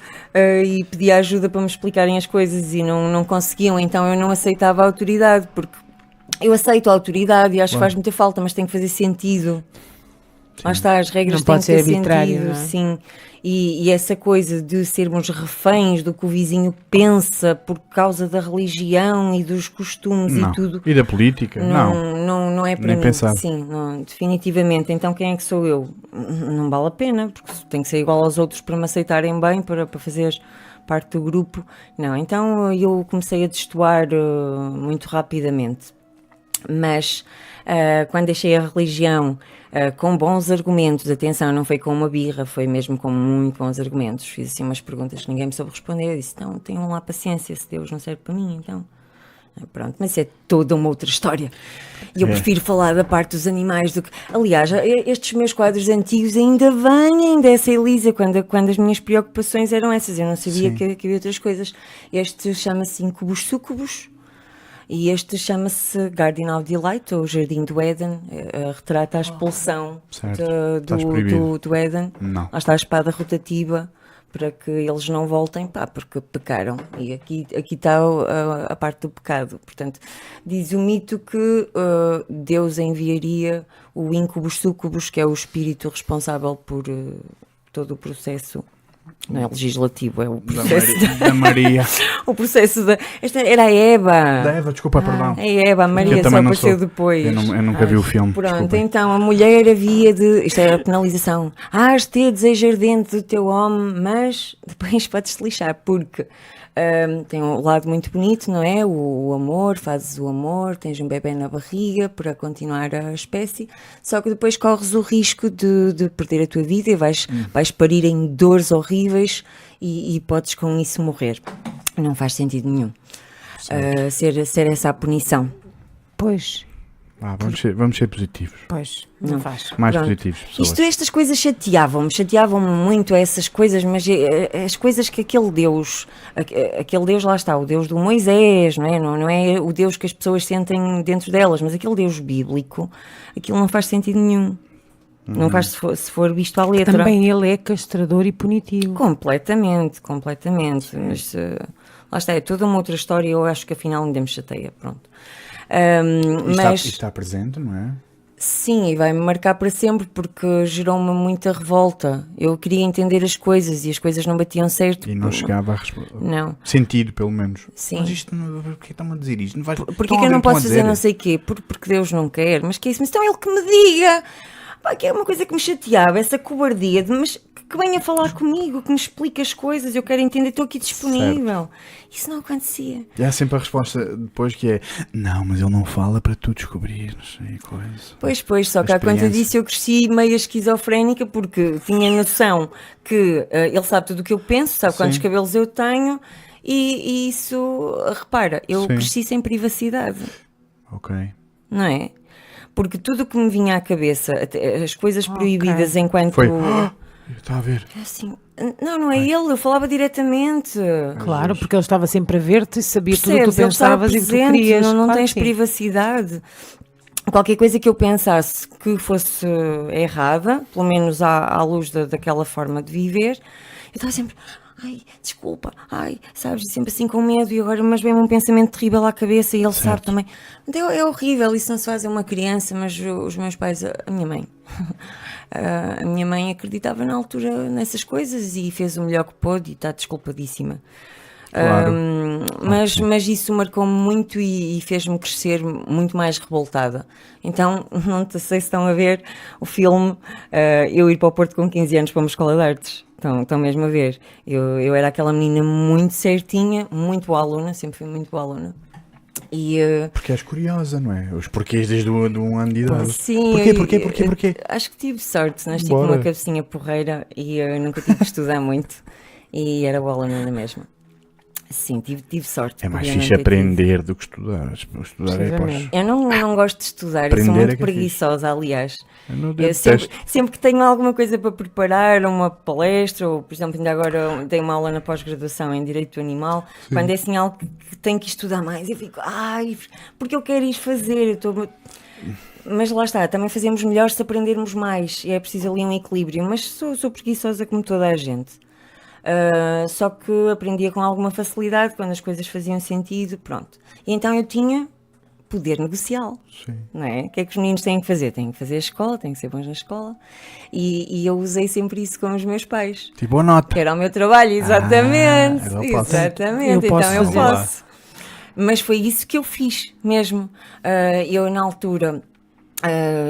e pedia ajuda para me explicarem as coisas e não conseguiam, então eu não aceitava a autoridade, porque eu aceito a autoridade e acho que faz muita falta, mas tem que fazer sentido. Lá está, as regras Não têm pode que ter ser arbitrário, sentido, não é? sim. E essa coisa de sermos reféns do que o vizinho pensa por causa da religião e dos costumes Não. e tudo. E da política? Não. Não é para Nem mim. pensar. Sim, não, definitivamente. Então quem é que sou eu? Não vale a pena, porque tenho que ser igual aos outros para me aceitarem bem, para fazer parte do grupo. Não, então eu comecei a destoar muito rapidamente. Mas quando deixei a religião com bons argumentos, atenção, não foi com uma birra, foi mesmo com muito bons argumentos. Fiz assim umas perguntas que ninguém me soube responder. Eu disse, não, tenham lá paciência, se Deus não serve para mim, então... Pronto, mas é toda uma outra história. E eu prefiro falar da parte dos animais do que... Aliás, estes meus quadros antigos ainda vêm dessa Elisa, quando as minhas preocupações eram essas. Eu não sabia Sim. que havia outras coisas. Este chama-se Incubus Sucubus. E este chama-se Garden of Delight, ou Jardim do Éden, retrata a expulsão Certo. Estás proibido. do Éden. Não. Lá está a espada rotativa, para que eles não voltem, porque pecaram. E aqui está a parte do pecado. Portanto, diz o mito que Deus enviaria o Incubus Sucubus, que é o espírito responsável por todo o processo. Não é legislativo, é o processo Da Maria. o processo da... Esta era a Eva. Da Eva, desculpa, perdão. A Eva, a Maria Eu só também não apareceu sou. depois. Eu nunca vi o filme. Pronto, desculpem. então a mulher havia de... Isto era a penalização. Has de ter desejo ardente do teu homem, mas depois podes-te lixar, porque tem um lado muito bonito, não é? O amor, fazes o amor, tens um bebê na barriga para continuar a espécie, só que depois corres o risco de perder a tua vida e vais parir em dores horríveis e podes com isso morrer. Não faz sentido nenhum. Ser essa a punição. Pois, Vamos ser positivos. não faz. Mais Pronto. positivos, pessoas. Estas coisas chateavam-me muito essas coisas, mas as coisas que aquele Deus lá está, o Deus do Moisés, não é? Não é o Deus que as pessoas sentem dentro delas, mas aquele Deus bíblico, aquilo não faz sentido nenhum. Não faz se for visto à letra. Também ele é castrador e punitivo. Completamente. Mas lá está, é toda uma outra história. Eu acho que afinal ninguém me chateia. Pronto. Mas Está presente, não é? sim, e vai-me marcar para sempre porque gerou-me muita revolta. Eu queria entender as coisas e as coisas não batiam certo. E não chegava a Não. sentido, pelo menos. Sim. Mas isto, porquê estão a dizer isto? Não vai... Porquê que eu não posso fazer não sei o quê? Porque Deus não quer. Mas que é isso? Mas então ele que me diga. Pá, que é uma coisa que me chateava, essa cobardia de mas que venha falar comigo, que me explique as coisas, eu quero entender, estou aqui disponível. Isso não acontecia. E há sempre a resposta depois que é não, mas ele não fala para tu descobrires e coisa. Pois, só que A à conta experiência. disso eu cresci meio esquizofrénica porque tinha noção que ele sabe tudo o que eu penso, sabe quantos Sim. cabelos eu tenho e isso, repara, eu Sim. cresci sem privacidade, Ok. não é? Porque tudo o que me vinha à cabeça, até as coisas proibidas enquanto... Foi. Está a ver. Assim, não é ele, eu falava diretamente. Claro, porque ele estava sempre a ver-te e sabia tudo o que Percebes? tu Ele estava pensavas e o que tu presente, querias. não Claro tens que sim. privacidade. Qualquer coisa que eu pensasse que fosse errada, pelo menos à luz daquela forma de viver, eu estava sempre, ai, desculpa, ai, sabes, sempre assim com medo e agora, mas vem-me um pensamento terrível à cabeça e ele sabe também. Então, é horrível, isso não se faz a uma criança, mas os meus pais, a minha mãe, a minha mãe acreditava na altura nessas coisas e fez o melhor que pôde e está desculpadíssima. Claro. Mas isso marcou-me muito e fez-me crescer muito mais revoltada. Então, não sei se estão a ver o filme, eu ir para o Porto com 15 anos para uma escola de artes. Estão mesmo a ver. Eu era aquela menina muito certinha, muito boa aluna, sempre fui muito boa aluna. E, Porque és curiosa, não é? Os porquês desde um ano de idade. sim, Porquê? acho que tive sorte, nasci Bora. com uma cabecinha porreira e eu nunca tive que estudar muito e era boa aluna na mesma. Sim, tive sorte. É mais podia não fixe ter tido. aprender do que estudar. Estudar é Precisamente. pós. Eu não gosto de estudar, eu sou Aprender é muito que é preguiçosa, aliás. Eu não Eu detesto. sempre que tenho alguma coisa para preparar, uma palestra, ou por exemplo, ainda agora dei uma aula na pós-graduação em Direito Animal, quando é assim algo que tenho que estudar mais, eu fico, ai, porque eu quero ir fazer, Mas lá está, também fazemos melhor se aprendermos mais, e é preciso ali um equilíbrio, mas sou preguiçosa como toda a gente. Só que aprendia com alguma facilidade quando as coisas faziam sentido, pronto. E então eu tinha poder negocial, Sim. não é? O que é que os meninos têm que fazer? Têm que fazer a escola, têm que ser bons na escola. E eu usei sempre isso com os meus pais, Tipo, boa nota. que era o meu trabalho, exatamente. agora posso. Exatamente, Eu posso então eu fazer. posso. Mas foi isso que eu fiz mesmo. Eu, na altura,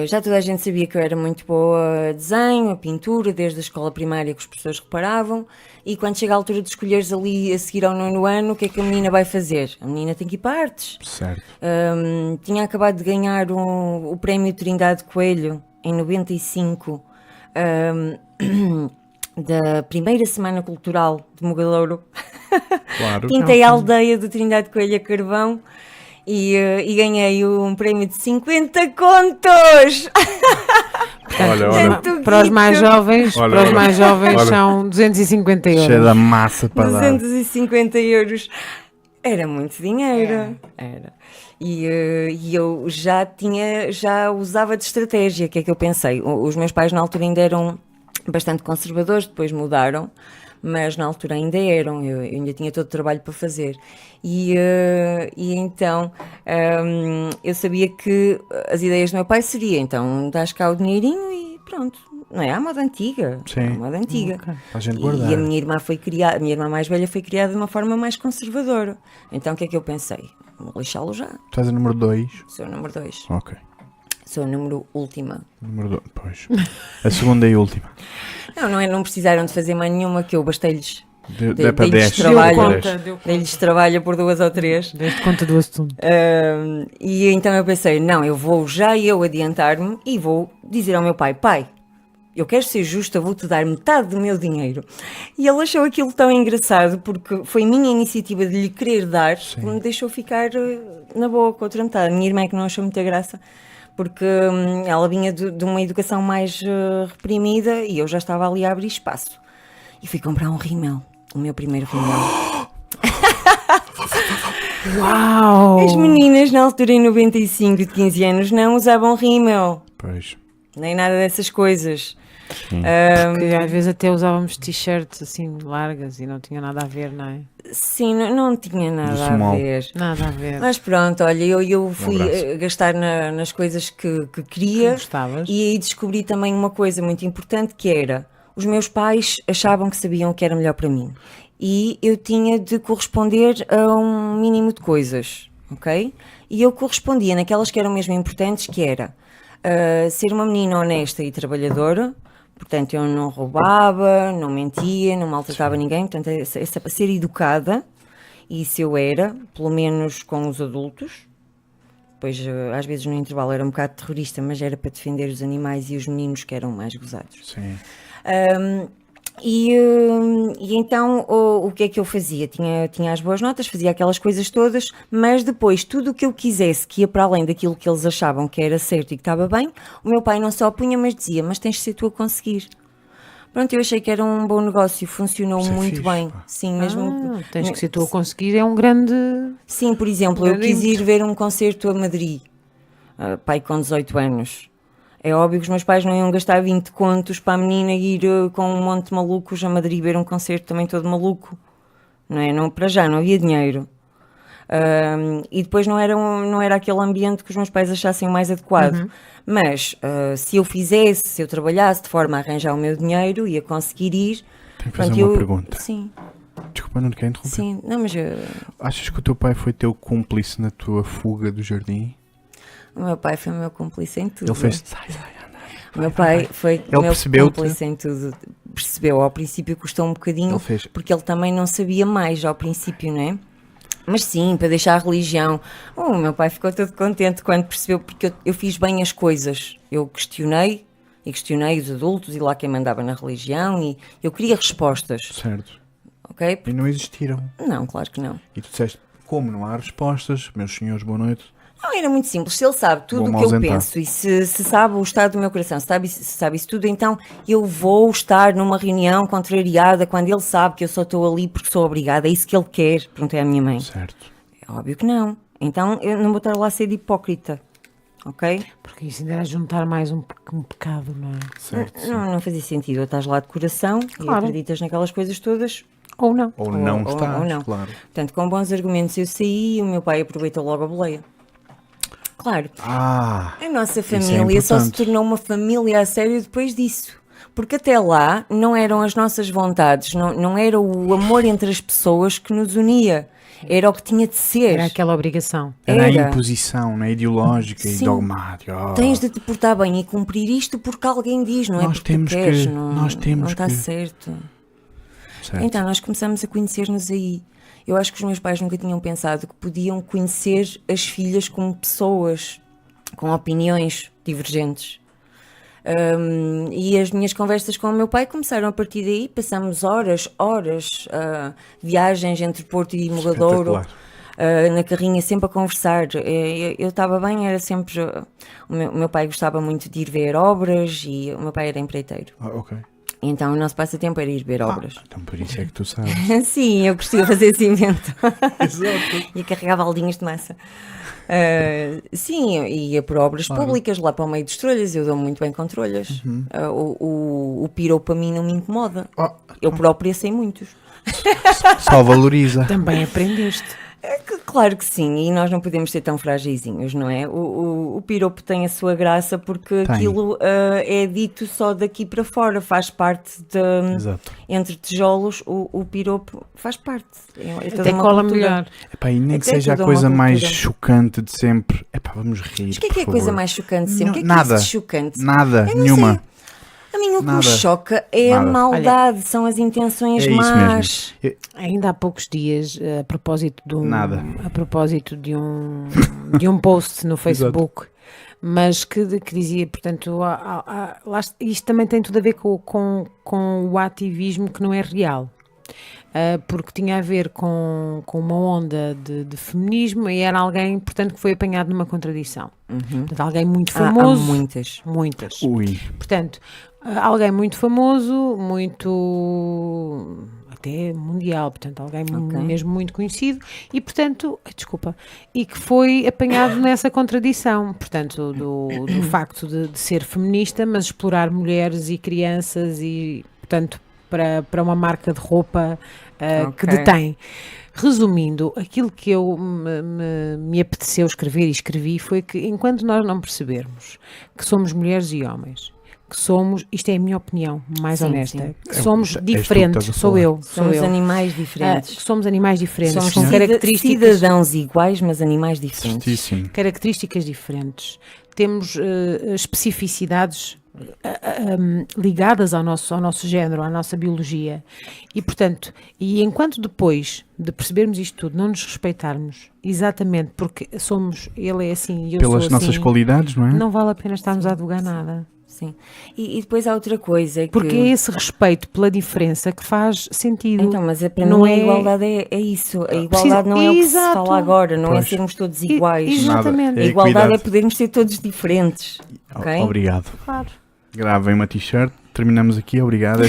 já toda a gente sabia que eu era muito boa a desenho, a pintura, desde a escola primária que os professores reparavam. E quando chega a altura de escolheres ali a seguir ao 9º ano, o que é que a menina vai fazer? A menina tem que ir para artes. Certo. Tinha acabado de ganhar o prémio Trindade Coelho em 95, da primeira Semana Cultural de Mogalouro. Claro. Pintei a aldeia do Trindade Coelho a carvão e ganhei um prémio de 50 contos! Olha. Para os mais jovens, Olha, para os olha. mais jovens Olha. são 250 euros. Cheia da massa para dar. 250 euros. Era muito dinheiro. Era. E eu já usava de estratégia. O que é que eu pensei? Os meus pais na altura ainda eram bastante conservadores, depois mudaram, mas na altura ainda eram. Eu ainda tinha todo o trabalho para fazer. E então eu sabia que as ideias do meu pai seria, então dás cá o dinheirinho e pronto. Não é? À moda antiga. Sim. À moda antiga. Ok. A gente guardar. E a minha irmã foi criada, a minha irmã mais velha foi criada de uma forma mais conservadora. Então o que é que eu pensei? Vou lixá-lo já. Tu és a número 2. Sou o número 2. Ok. Sou o número última. Número 2. Pois. A segunda e última. Não precisaram de fazer mais nenhuma, que eu bastei-lhes. Dá para Dei-lhes 10. trabalho. Deu Deu conta, 10. deu conta. Dei-lhes trabalho por 2 ou 3. Deste conta do assunto. E então eu pensei, não, eu vou já adiantar-me e vou dizer ao meu pai, pai, eu quero ser justa, vou-te dar metade do meu dinheiro. E ele achou aquilo tão engraçado, porque foi minha iniciativa de lhe querer dar, que me deixou ficar na boa com a outra metade. A minha irmã é que não achou muita graça, porque ela vinha de uma educação mais reprimida e eu já estava ali a abrir espaço. E fui comprar um rímel, o meu primeiro rímel. Uau! As meninas na altura em 95 de 15 anos não usavam rímel, Pois. nem nada dessas coisas. Porque às vezes até usávamos t-shirts assim largas e não tinha nada a ver, não é? Sim, não tinha Do nada a small. ver. Nada a ver. Mas pronto, olha, eu fui abraço. gastar nas coisas que queria Gostavas? e aí descobri também uma coisa muito importante que era, os meus pais achavam que sabiam o que era melhor para mim e eu tinha de corresponder a um mínimo de coisas, ok? E eu correspondia naquelas que eram mesmo importantes, que era ser uma menina honesta e trabalhadora. Portanto, eu não roubava, não mentia, não maltratava ninguém. Portanto, ser educada, e isso eu era, pelo menos com os adultos. Pois, às vezes no intervalo era um bocado terrorista, mas era para defender os animais e os meninos que eram mais gozados. Sim. E então o que é que eu fazia? Tinha as boas notas, fazia aquelas coisas todas, mas depois tudo o que eu quisesse que ia para além daquilo que eles achavam que era certo e que estava bem, o meu pai não só punha, mas dizia, mas tens de ser tu a conseguir. Pronto, eu achei que era um bom negócio, funcionou Isso é muito fixe, bem. pá. Sim, mesmo. Tens que ser tu a conseguir, é um grande... Sim, por exemplo, eu quis Grande ir ver um concerto a Madrid, pai com 18 anos. É óbvio que os meus pais não iam gastar 20 contos para a menina ir com um monte de malucos a Madrid ver um concerto também todo maluco. Não é? Não, para já, não havia dinheiro. E depois não era aquele ambiente que os meus pais achassem mais adequado. Mas se eu fizesse, se eu trabalhasse de forma a arranjar o meu dinheiro, ia conseguir ir. Tenho que fazer Pronto, uma pergunta. Sim, Desculpa, não te quero interromper. sim. Não, mas Achas que o teu pai foi teu cúmplice na tua fuga do jardim? o meu pai foi o meu cúmplice em tudo. Ele fez... Sai, anda. O meu pai foi o meu percebeu-te? cúmplice em tudo. Percebeu, ao princípio custou um bocadinho, Ele fez... porque ele também não sabia mais ao princípio, não é? Mas sim, para deixar a religião. O meu pai ficou todo contente quando percebeu, porque eu fiz bem as coisas. Eu questionei, e questionei os adultos e lá quem mandava na religião, e eu queria respostas, Certo. ok? E não existiram. Não, claro que não. E tu disseste, como não há respostas, meus senhores, boa noite. Não, era muito simples. Se ele sabe tudo Vou-me o que eu ausentar. penso e se sabe o estado do meu coração, se sabe isso tudo, então eu vou estar numa reunião contrariada quando ele sabe que eu só estou ali porque sou obrigada. É isso que ele quer, perguntei à minha mãe. Certo. É óbvio que não. Então eu não vou estar lá a ser de hipócrita, ok? Porque isso ainda era juntar mais um pecado, não é? Certo. sim. Não fazia sentido. Ou estás lá de coração e Claro. acreditas naquelas coisas todas. Ou não. Ou não ou estás, não. claro. Portanto, com bons argumentos eu saí e o meu pai aproveitou logo a boleia. Claro. Ah, A nossa é família só se importante. tornou uma família a sério depois disso. Porque até lá não eram as nossas vontades, não era o amor entre as pessoas que nos unia. Era o que tinha de ser. Era aquela obrigação. era a Era. imposição, né? Ideológica e Sim. dogmática. Oh. Tens de te portar bem e cumprir isto porque alguém diz, não é? Nós Porque temos tu queres, que- nós temos não está que- certo. Certo. Então nós começamos a conhecer-nos aí. Eu acho que os meus pais nunca tinham pensado que podiam conhecer as filhas como pessoas com opiniões divergentes. E as minhas conversas com o meu pai começaram a partir daí. Passamos horas, viagens entre Porto e Mogadouro, Espetacular. na carrinha, sempre a conversar. Eu estava bem, era sempre. O meu pai gostava muito de ir ver obras e o meu pai era empreiteiro. Ah, ok. Então o nosso passatempo era ir ver obras. Então por isso é que tu sabes. Sim, eu gostei de fazer esse invento. Exato. E a carregar baldinhos de massa. Sim, eu ia por obras públicas, lá para o meio de trolhas. Eu dou muito bem com trolhas. O pirou para mim não me incomoda. Oh, Eu própria sei muitos. só valoriza. Também aprendeste. Claro que sim, e nós não podemos ser tão fragilzinhos, não é? O piropo tem a sua graça porque Tem. aquilo é dito só daqui para fora, faz parte de. Exato. Entre tijolos, o piropo faz parte. É toda Até uma cola cultura. melhor. Epá, e nem que Até seja a toda uma coisa mais cultura. chocante de sempre. Epá, vamos rir. Mas o que é a por coisa favor. mais chocante sempre? Não, O que é nada. isso de chocante? Nada, Eu não nenhuma. sei. A mim o que me Nada. choca é a Nada. maldade, são as intenções É isso más. mesmo. Ainda há poucos dias, a propósito de Nada. a propósito de um post no Facebook, mas que dizia, portanto, isto também tem tudo a ver com o ativismo que não é real. Porque tinha a ver com uma onda de feminismo e era alguém, portanto, que foi apanhado numa contradição. Portanto, alguém muito Há famoso. muitas. Muitas. Ui. Portanto, alguém muito famoso, muito até mundial, portanto, alguém mesmo muito conhecido e, portanto, e que foi apanhado nessa contradição, portanto, do facto de ser feminista, mas explorar mulheres e crianças e, portanto, para uma marca de roupa que Ok. detém. Resumindo, aquilo que eu me apeteceu escrever e escrevi foi que enquanto nós não percebermos que somos mulheres e homens, que somos, isto é a minha opinião mais Sim, honesta, sim. que somos tu que estás diferentes, a sou falar. eu, Somos eu. animais diferentes. Que somos animais diferentes, Somos com características cidadãos iguais, mas animais diferentes. Certíssimo. características diferentes. Temos especificidades ligadas ao nosso género, à nossa biologia. E, portanto, enquanto depois de percebermos isto tudo, não nos respeitarmos, exatamente porque ele é assim e eu Pelas sou nossas assim, qualidades, não é? não vale a pena estarmos a advogar nada. Sim. E depois há outra coisa. Porque é esse respeito pela diferença que faz sentido. Então, mas para Não mim a é- igualdade é isso. A igualdade não é o que se Exato. fala agora, não é Pois. sermos todos iguais. Exatamente. Nada. A É igualdade equidade. é podermos ser todos diferentes. Ok? Obrigado. Claro. Gravem uma t-shirt. terminamos aqui, obrigado.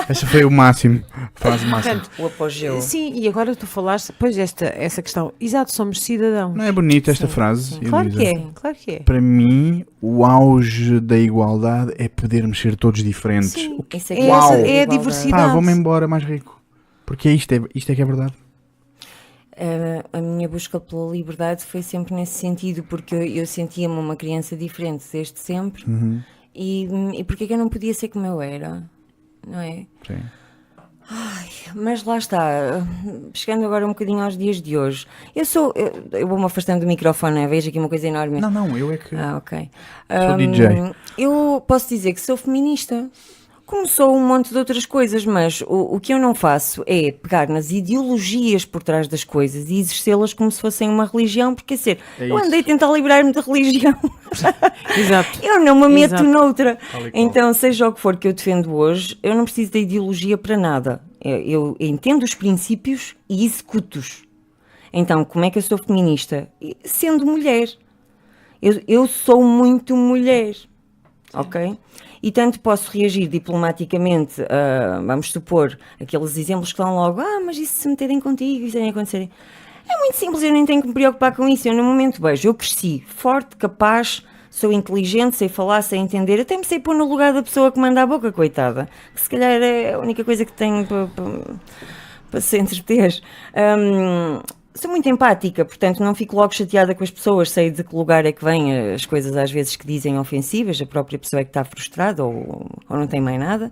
Esta foi o máximo, a frase máxima. Portanto, O apogeu. sim, e agora tu falaste, pois, essa questão. Exato, somos cidadãos. Não é bonita esta frase, Claro Elisa? que é, claro que é. Para mim, o auge da igualdade é podermos ser todos diferentes. Sim, Isso é, que Uau. essa, é a igualdade. diversidade. Pá, vou-me embora mais rico. Porque isto é que é verdade. A minha busca pela liberdade foi sempre nesse sentido, porque eu sentia-me uma criança diferente desde sempre. E porque é que eu não podia ser como eu era? Não é? Sim. Mas lá está, chegando agora um bocadinho aos dias de hoje. Eu vou-me afastando do microfone, né? Vejo aqui uma coisa enorme. Não, eu é que Ok. sou DJ. Eu posso dizer que sou feminista, como sou um monte de outras coisas, mas o que eu não faço é pegar nas ideologias por trás das coisas e exercê-las como se fossem uma religião, porque quer dizer, eu andei a tentar livrar-me da religião. Exato. Eu não me meto Exato. noutra. Tal e qual. Então, seja o que for que eu defendo hoje, eu não preciso da ideologia para nada. Eu entendo os princípios e executo-os. Então, como é que eu sou feminista? Sendo mulher. Eu sou muito mulher. Ok? E tanto posso reagir diplomaticamente, vamos supor, aqueles exemplos que dão logo, mas e se meterem contigo, isso nem acontecerem? É muito simples, eu nem tenho que me preocupar com isso. Eu no momento vejo, eu cresci forte, capaz, sou inteligente, sei falar, sei entender, até me sei pôr no lugar da pessoa que manda a boca, coitada, que se calhar é a única coisa que tenho para se entreter. Sou muito empática, portanto não fico logo chateada com as pessoas, sei de que lugar é que vêm as coisas às vezes que dizem ofensivas, a própria pessoa é que está frustrada ou não tem mais nada.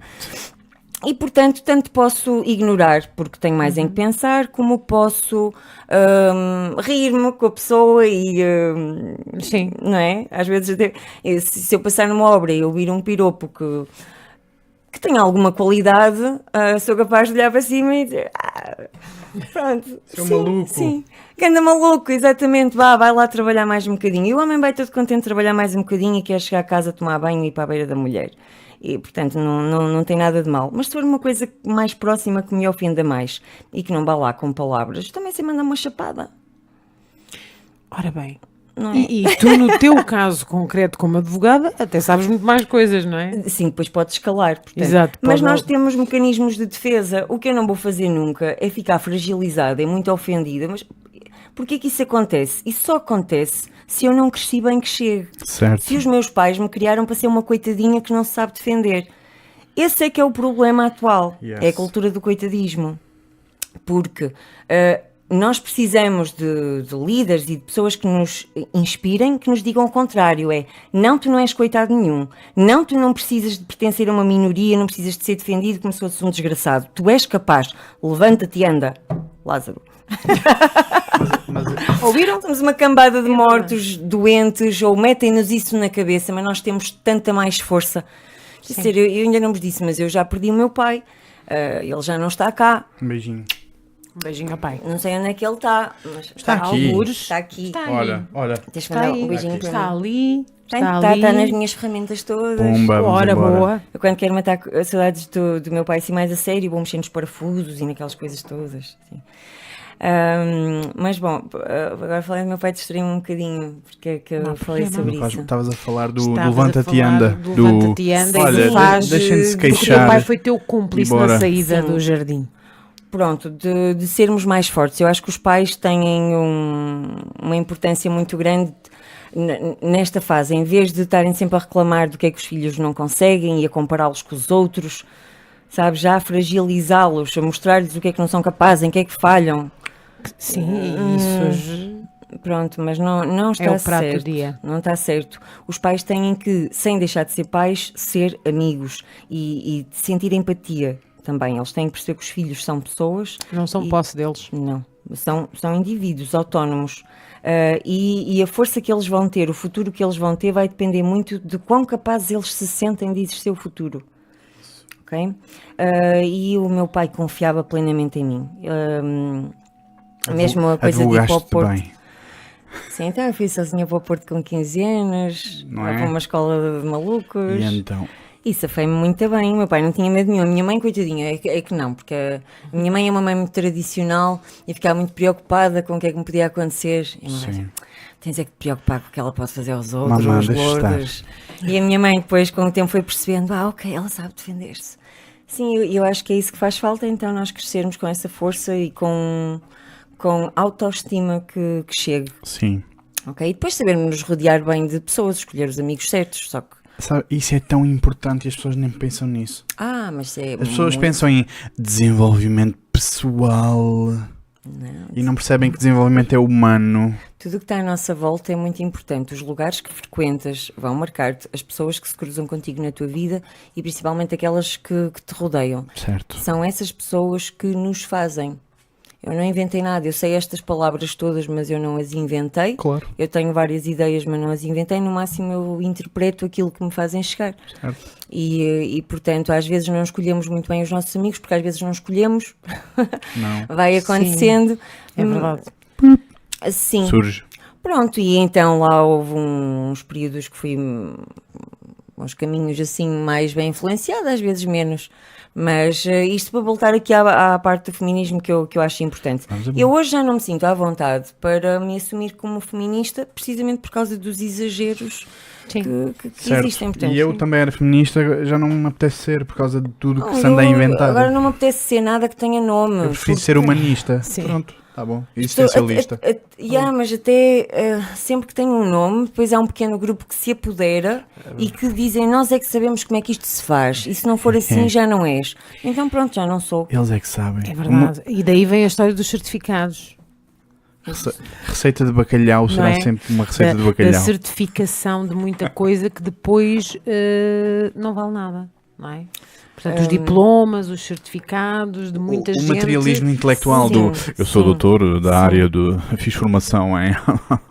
E, portanto, tanto posso ignorar, porque tenho mais em que pensar, como posso rir-me com a pessoa e, Sim. não é? Às vezes, se eu passar numa obra e eu ouvir um piropo que tem alguma qualidade, sou capaz de olhar para cima e dizer, pronto. Seu maluco. Sim, ganda maluco, exatamente, vai lá trabalhar mais um bocadinho. E o homem vai todo contente de trabalhar mais um bocadinho e quer chegar a casa, tomar banho e ir para a beira da mulher. E, portanto, não tem nada de mal. Mas se for uma coisa mais próxima que me ofenda mais e que não vá lá com palavras, também sei mandar uma chapada. Ora bem. Não é? E tu, no teu caso concreto como advogada, até sabes muito mais coisas, não é? Sim, depois pode escalar. Portanto. Exato, Mas pode- nós temos mecanismos de defesa. O que eu não vou fazer nunca é ficar fragilizada e muito ofendida. Mas porquê que isso acontece? Isso só acontece se eu não cresci bem que chegue. Certo. Se os meus pais me criaram para ser uma coitadinha que não se sabe defender. Esse é que é o problema atual. Yes. É a cultura do coitadismo. Porque nós precisamos de líderes e de pessoas que nos inspirem, que nos digam o contrário. Não, tu não és coitado nenhum. Não, tu não precisas de pertencer a uma minoria, não precisas de ser defendido como se fosse um desgraçado. Tu és capaz. Levanta-te e anda. Lázaro. Ouviram? Somos uma cambada de mortos, doentes, ou metem-nos isso na cabeça, mas nós temos tanta mais força. Quer dizer, eu ainda não vos disse, mas eu já perdi o meu pai. Ele já não está cá. Um beijinho. Um beijinho ao pai. Não sei onde é que ele está. Mas Está aqui. Algures. Está aqui. Está aí. Olha. Tens que Está mandar aí. um beijinho para Está mim. ali. Está Está ali. nas minhas ferramentas todas. Pumba, vamos Ora, embora. boa. Eu quando quero matar saudades do meu pai assim mais a sério, vou mexer nos parafusos e naquelas coisas todas. Assim. Mas bom, agora falei do meu pai, distraí-me um bocadinho, porque é que eu Não há falei problema. sobre isso. Estavas a falar do Estavas a levanta-te e falar anda. do levanta-te e anda e Olha, do faz- deixem-se do que o teu queixar. pai foi teu cúmplice Embora. na saída Sim. do jardim. Pronto, de sermos mais fortes. Eu acho que os pais têm uma importância muito grande nesta fase. Em vez de estarem sempre a reclamar do que é que os filhos não conseguem e a compará-los com os outros, sabe, já a fragilizá-los, a mostrar-lhes o que é que não são capazes, em que é que falham. Sim, isso Pronto, mas não está é o prato certo. do dia. Não está certo. Os pais têm que, sem deixar de ser pais, ser amigos e sentir empatia também. Eles têm que perceber que os filhos são pessoas. Não são posse deles. Não, são indivíduos autónomos. E a força que eles vão ter, o futuro que eles vão ter, vai depender muito de quão capazes eles se sentem de exercer o futuro. Ok? E o meu pai confiava plenamente em mim. Mesmo a coisa de ir para o Advogaste Porto. bem. Sim, então eu fui sozinha para o Porto com 15 anos, Não lá é? para uma escola de malucos. E então? Isso foi-me muito bem. O meu pai não tinha medo nenhum. A minha mãe, coitadinha, é que não, porque a minha mãe é uma mãe muito tradicional e ficava muito preocupada com o que é que me podia acontecer. E a minha mãe Sim. tens é que te preocupar com o que ela pode fazer aos outros, Mamãe, aos deixa gordos. E a minha mãe depois, com o tempo, foi percebendo, ok, ela sabe defender-se. Sim, eu acho que é isso que faz falta, então, nós crescermos com essa força e com autoestima que chegue. Sim. Ok? E depois sabermos nos rodear bem de pessoas, escolher os amigos certos, só que... Sabe, isso é tão importante e as pessoas nem pensam nisso. mas é As pessoas muito... pensam em desenvolvimento pessoal e não percebem que desenvolvimento é humano. Tudo o que está à nossa volta é muito importante. Os lugares que frequentas vão marcar-te, as pessoas que se cruzam contigo na tua vida e principalmente aquelas que te rodeiam. Certo. São essas pessoas que nos fazem. Eu não inventei nada, eu sei estas palavras todas, mas eu não as inventei. Claro. Eu tenho várias ideias, mas não as inventei. No máximo eu interpreto aquilo que me fazem chegar. Certo. E portanto, às vezes não escolhemos muito bem os nossos amigos, porque às vezes não escolhemos. Não. Vai acontecendo. Sim, é verdade. Sim. Surge. Pronto, e então lá houve uns períodos que fui uns caminhos assim mais bem influenciada, às vezes menos. Mas isto para voltar aqui à parte do feminismo que eu acho importante. Eu hoje já não me sinto à vontade para me assumir como feminista, precisamente por causa dos exageros que existem. Portanto, e eu também era feminista, já não me apetece ser por causa de tudo que se anda a inventar. Agora não me apetece ser nada que tenha nome. Eu prefiro ser humanista. Sim. Pronto, tá bom. Existencialista. Mas até sempre que tem um nome, depois há um pequeno grupo que se apodera e que dizem nós é que sabemos como é que isto se faz. E se não for assim, já não és. Então pronto, já não sou. Eles é que sabem. É verdade. E daí vem a história dos certificados. Receita de bacalhau será sempre uma receita de bacalhau. Da certificação de muita coisa que depois não vale nada, não é? Portanto, os diplomas, os certificados de muita gente... O materialismo intelectual eu sou doutor da área fiz formação em...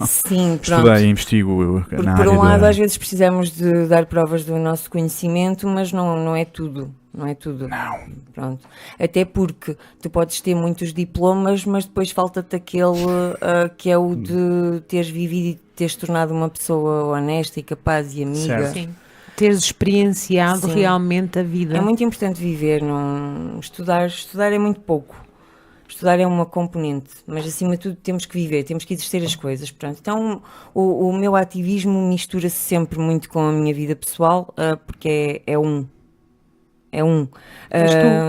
Sim, pronto. Estudei e investigo na área por um lado, às vezes precisamos de dar provas do nosso conhecimento, mas não é tudo. Não é tudo. Não. Pronto. Até porque tu podes ter muitos diplomas, mas depois falta-te aquele que é o de teres vivido e teres tornado uma pessoa honesta e capaz e amiga. Certo. Sim. Teres experienciado Sim. realmente a vida. É muito importante viver, não... Estudar é muito pouco. Estudar é uma componente, mas acima de tudo temos que viver, temos que exercer as coisas. Pronto. Então o meu ativismo mistura-se sempre muito com a minha vida pessoal, porque é um.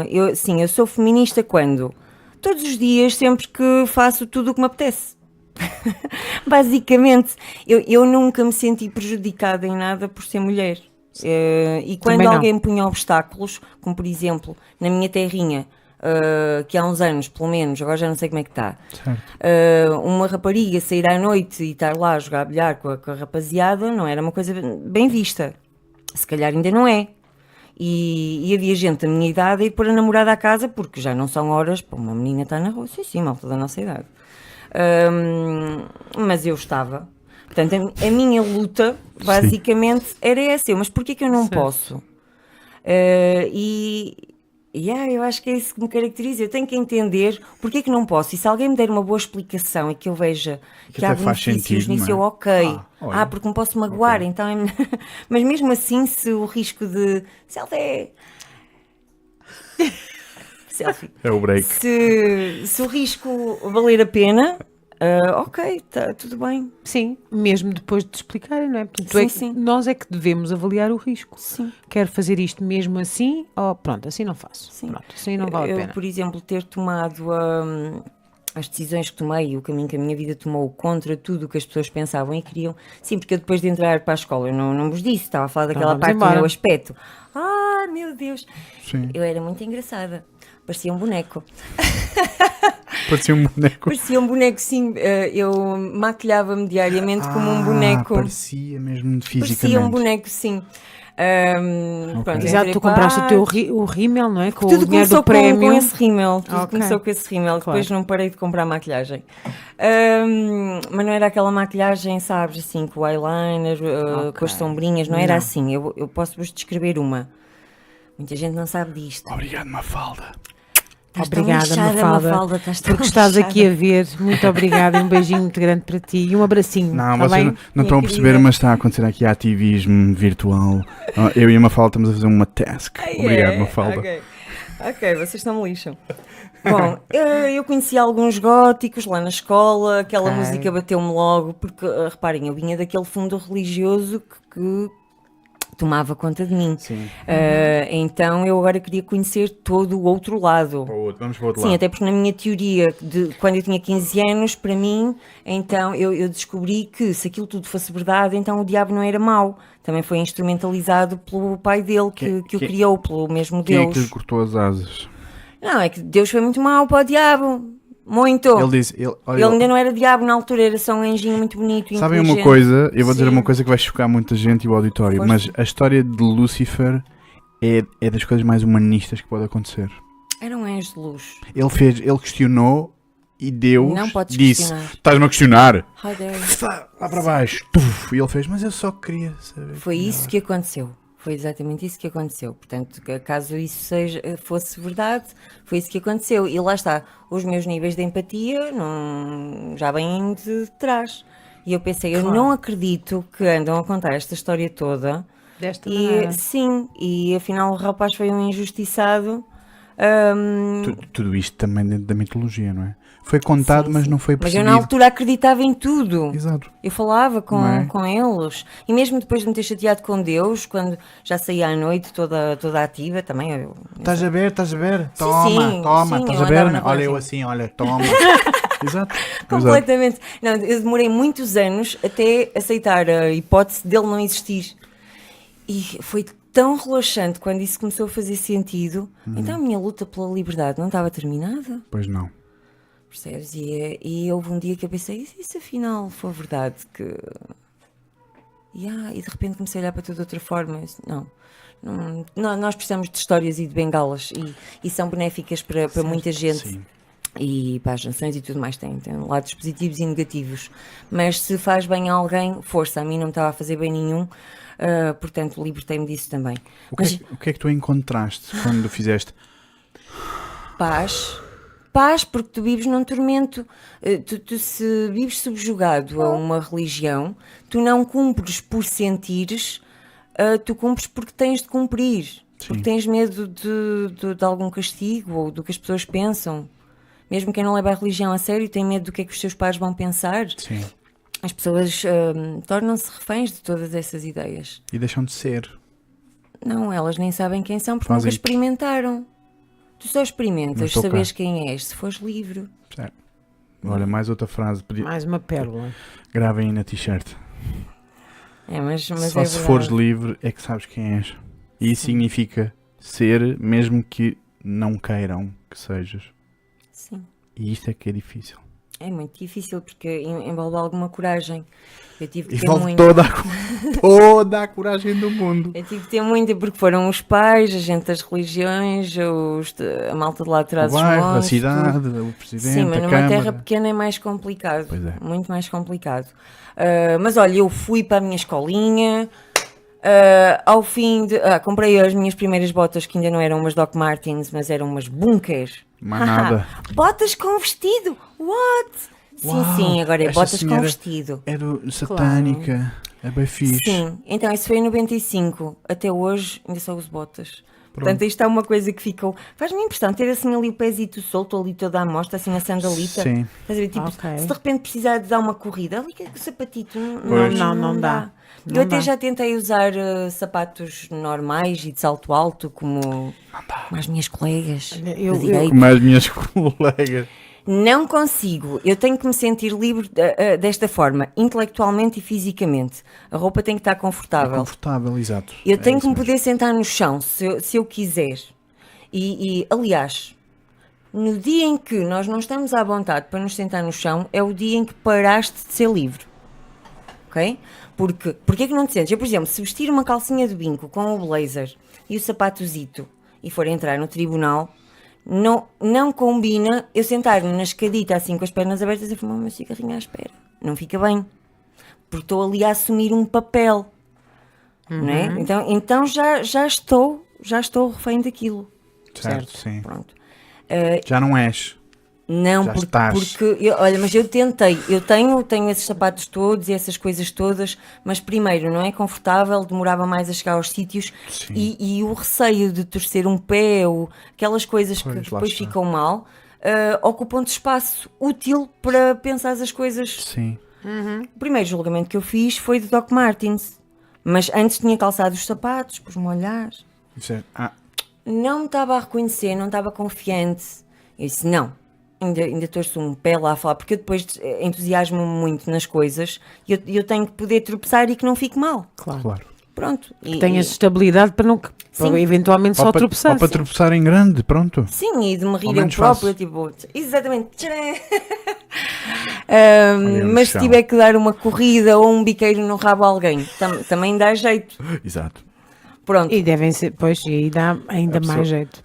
Eu sou feminista quando? Todos os dias, sempre que faço tudo o que me apetece. Basicamente, eu nunca me senti prejudicada em nada por ser mulher. E quando alguém me punha obstáculos, como por exemplo, na minha terrinha, que há uns anos, pelo menos, agora já não sei como é que está, uma rapariga sair à noite e estar lá a jogar bilhar com a rapaziada, não era uma coisa bem vista. Se calhar ainda não é. E havia gente da minha idade a ir pôr a namorada à casa, porque já não são horas para uma menina estar na rua. Sim, malta da nossa idade. Mas eu estava. Portanto, a minha luta, basicamente, era essa. Mas porquê que eu não posso? Eu acho que é isso que me caracteriza. Eu tenho que entender porquê que não posso. E se alguém me der uma boa explicação e que eu veja que há benefícios nisso, eu porque me posso magoar, então é... Mas mesmo assim, se o risco de... Selfie. É o break. Se o risco valer a pena... tá tudo bem. Sim, mesmo depois de te explicarem, não é? Portanto, sim. Nós é que devemos avaliar o risco. Sim. Quero fazer isto mesmo assim, ou pronto, assim não faço. Sim. Pronto, assim não vale a pena. Por exemplo, ter tomado as decisões que tomei, o caminho que a minha vida tomou contra tudo o que as pessoas pensavam e queriam. Sim, porque eu depois de entrar para a escola, eu não vos disse, estava a falar daquela parte do meu aspecto. Meu Deus! Sim. Eu era muito engraçada. Parecia um boneco. Parecia um boneco. Parecia um boneco, sim. Eu maquilhava-me diariamente como um boneco. Parecia mesmo fisicamente. Parecia um boneco, sim. Pronto, exato, tu compraste o rímel, não é? Com tudo o dinheiro começou do prémio. com esse rímel. Tudo começou com esse rímel. Claro. Depois não parei de comprar maquilhagem. Mas não era aquela maquilhagem, sabes, assim, com o eyeliner, com as sombrinhas. Não era assim. Eu posso-vos descrever uma. Muita gente não sabe disto. Obrigado, Mafalda. Obrigada, Mafalda, porque estás aqui a ver. Muito obrigada, um beijinho muito grande para ti e um abracinho. Não, vocês não estão a perceber, mas está a acontecer aqui ativismo virtual. Eu e a Mafalda estamos a fazer uma task. Obrigado, Mafalda. Okay. Ok, vocês não me lixam. Bom, eu conheci alguns góticos lá na escola, aquela música bateu-me logo, porque, reparem, eu vinha daquele fundo religioso que tomava conta de mim. Sim. Então eu agora queria conhecer todo o outro lado. Vamos para o outro Sim, lado. até porque na minha teoria, quando eu tinha 15 anos, para mim, então eu descobri que se aquilo tudo fosse verdade, então o diabo não era mau. Também foi instrumentalizado pelo pai dele, que o criou, pelo mesmo Quem é Deus. que lhe cortou as asas? Não, é que Deus foi muito mau para o diabo. Muito. Ele disse... Ele ainda não era diabo na altura, era só um anjinho muito bonito e Sabem uma inteligente. coisa? Eu vou dizer Sim. uma coisa que vai chocar muita gente e o auditório, Força. mas a história de Lúcifer é das coisas mais humanistas que pode acontecer. Era um anjo de luz. Ele questionou e Deus Não podes disse: questionar. estás-me a questionar? How dare you. Lá para baixo. Tuf, e ele fez, mas eu só queria saber. Foi isso que aconteceu. Foi exatamente isso que aconteceu. Portanto, caso isso fosse verdade, foi isso que aconteceu. E lá está, os meus níveis de empatia já vêm de trás. E eu pensei, eu não acredito que andam a contar esta história toda. Desta maneira. Sim, e afinal o rapaz foi um injustiçado. Tudo isto também dentro da mitologia, não é? Foi contado, Sim, mas sim. não foi Mas eu percebido. na altura acreditava em tudo. Exato. Eu falava Não é? com eles. E mesmo depois de me ter chateado com Deus, quando já saía à noite toda ativa, também. Estás a ver? Toma, sim, estás eu a ver? andava na rua Olha eu assim. assim, toma. Exato. Completamente. Não, eu demorei muitos anos até aceitar a hipótese dele não existir. E foi tão relaxante quando isso começou a fazer sentido. Então a minha luta pela liberdade não estava terminada. Pois não. Percebes? E houve um dia que eu pensei, e se afinal for verdade que... E de repente comecei a olhar para tudo de outra forma. Eu disse, não, nós precisamos de histórias e de bengalas e são benéficas para muita gente. Sim. E para as nações e tudo mais tem lados positivos e negativos. Mas se faz bem a alguém, força, a mim não me estava a fazer bem nenhum. Portanto, libertei-me disso também. O que é que tu encontraste quando fizeste? Paz, porque tu vives num tormento. Tu se vives subjugado a uma religião, tu não cumpres por sentires, tu cumpres porque tens de cumprir. Sim. Porque tens medo de algum castigo ou do que as pessoas pensam. Mesmo quem não leva a religião a sério tem medo do que é que os seus pais vão pensar. Sim. As pessoas tornam-se reféns de todas essas ideias. E deixam de ser. Não, elas nem sabem quem são porque Fazem- nunca experimentaram. Tu só experimentas Não estou cá. saberes quem és se fores livre. Certo. Olha, mais outra frase. Mais uma pérola. Gravem aí na t-shirt. Mas Só é se verdade. fores livre é que sabes quem és. E isso significa ser, mesmo que não queiram que sejas. Sim. E isto é que é difícil. É muito difícil porque envolve alguma coragem. Eu tive que ter Envolve muito. toda a coragem do mundo. Eu tive que ter muita porque foram os pais, a gente das religiões, a malta de lá atrás, O os bairro, a monstros, cidade, tudo. o presidente, Sim, mas a numa câmara. terra pequena é mais complicado. Pois é. Muito mais complicado. Mas olha, eu fui para a minha escolinha. Ao fim de. Comprei as minhas primeiras botas que ainda não eram umas Doc Martens, mas eram umas Bunkers. Mais nada. Botas com vestido! What? Uau, Sim, agora é esta botas com senhora vestido. É satânica. É bem fixe. Sim, então isso foi em 95. Até hoje ainda só uso botas. Portanto, isto é uma coisa que ficou. Faz-me impressão ter assim ali o pezito solto, ali toda a mostra, assim na sandalita. Sim. Estás a ver? Tipo, Ok. se de repente precisar de dar uma corrida, ali que o sapatito Pois. Não dá. Eu Não até dá. já tentei usar sapatos normais e de salto alto, como as minhas colegas. Eu- de direito. Como as minhas colegas. Não consigo. Eu tenho que me sentir livre desta forma, intelectualmente e fisicamente. A roupa tem que estar confortável. Confortável, exato. Eu É tenho isso que me mesmo. poder sentar no chão, se eu quiser. Aliás, no dia em que nós não estamos à vontade para nos sentar no chão, é o dia em que paraste de ser livre. Ok? Porque é que não te sentes? Eu, por exemplo, se vestir uma calcinha de vinco com o blazer e o sapatozito e for entrar no tribunal, não combina eu sentar-me na escadita assim com as pernas abertas e fumar o meu cigarrinho à espera. Não fica bem. Porque estou ali a assumir um papel. Não é? Então já estou refém daquilo. Certo, sim. Pronto. Já não és. Não, porque olha, mas eu tentei, eu tenho esses sapatos todos e essas coisas todas, mas primeiro não é confortável, demorava mais a chegar aos sítios e o receio de torcer um pé ou aquelas coisas que depois ficam mal, ocupam-te espaço útil para pensar as coisas. Sim. O primeiro julgamento que eu fiz foi de Doc Martens, mas antes tinha calçado os sapatos, pus-me a olhar. Não me estava a reconhecer, não estava confiante. Eu disse, não. Ainda torço um pé lá a falar, porque eu depois entusiasmo-me muito nas coisas e eu tenho que poder tropeçar e que não fique mal. Claro. Pronto. Que tenhas estabilidade para não para eventualmente só tropeçar. Ou para tropeçar em grande, pronto. Sim, e de me rir eu próprio, tipo, exatamente. Mas se tiver que dar uma corrida ou um biqueiro no rabo a alguém, também dá jeito. Exato. Pronto. E devem ser, pois, e aí dá ainda mais jeito.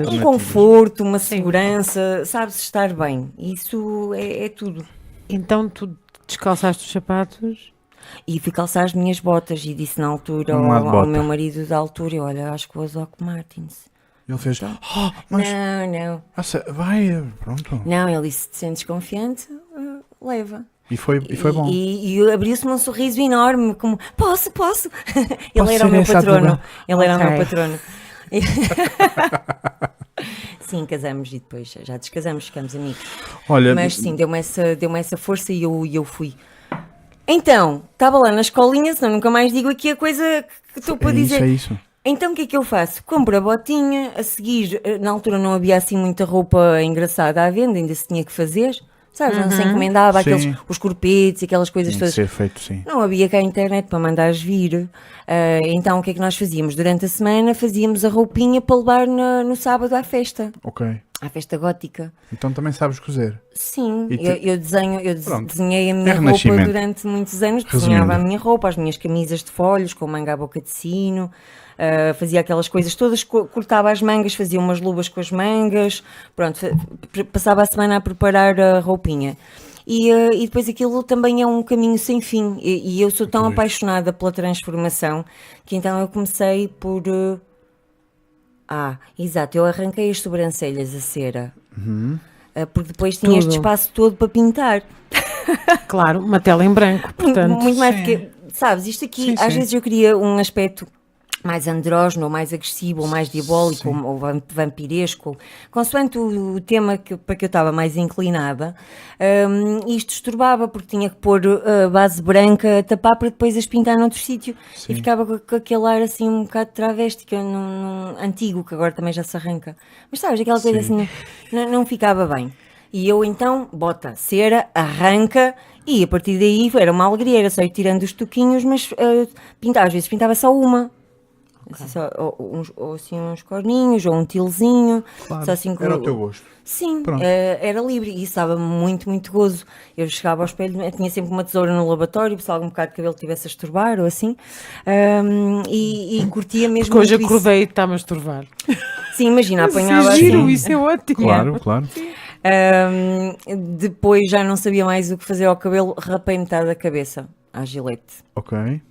Um conforto, uma segurança, sabes estar bem. Isso é tudo. Então tu descalçaste os sapatos? E fui calçar as minhas botas e disse na altura ao meu marido da altura, olha, acho que vou aos Doc Martens. Ele fez, mas... Não. Vai, pronto. Não, ele disse, te sentes confiante, leva. E foi bom. E abriu-se-me um sorriso enorme, como, posso. Ele era o meu patrono. Ele era o meu patrono. Sim, casamos e depois já descasamos, ficamos amigos. Olha, mas sim, deu-me essa força e eu fui. Então, estava lá na escolinha, senão nunca mais digo aqui a coisa que estou para dizer. Isso. Então o que é que eu faço? Compro a botinha, a seguir, na altura não havia assim muita roupa engraçada à venda, ainda se tinha que fazer. Sabes, não se encomendava os corpetes e aquelas coisas todas. Ser feito, sim. Não havia cá a internet para mandares vir. Então o que é que nós fazíamos? Durante a semana fazíamos a roupinha para levar no sábado à festa. Ok. À festa gótica. Então também sabes cozer? Sim, eu desenhei a minha roupa durante muitos anos. Desenhava a minha roupa, as minhas camisas de folhos com manga à boca de sino. Fazia aquelas coisas todas, cortava as mangas, fazia umas luvas com as mangas, pronto, passava a semana a preparar a roupinha. E depois aquilo também é um caminho sem fim, e eu sou tão apaixonada pela transformação, que então eu comecei por... exato, eu arranquei as sobrancelhas a cera, porque depois tinha este espaço todo para pintar. Claro, uma tela em branco, portanto. Muito mais porque, sabes, isto aqui, às vezes eu queria um aspecto mais andrógeno, ou mais agressivo, ou mais diabólico, ou vampiresco, consoante o tema para que eu estava mais inclinada. Isto disturbava, porque tinha que pôr a base branca a tapar para depois as pintar noutro sítio, e ficava com aquele ar assim um bocado travesti, antigo, que agora também já se arranca. Mas sabes, aquela coisa assim, não ficava bem. E eu então, bota cera, arranca, e a partir daí era uma alegria, era só ir tirando os toquinhos, mas às vezes pintava só uma. Okay. Ou assim uns corninhos, ou um tilzinho. Claro, só assim, era o teu gosto. Sim, era livre e isso dava muito, muito gozo. Eu chegava ao espelho, tinha sempre uma tesoura no lavatório, se algum bocado de cabelo tivesse a estorbar ou assim, e curtia mesmo. Porque hoje acordei e está a masturbar. Sim, imagina, apanhava assim. Isso é ótimo. Claro. Depois já não sabia mais o que fazer ao cabelo, rapei metade da cabeça à gilete. Ok.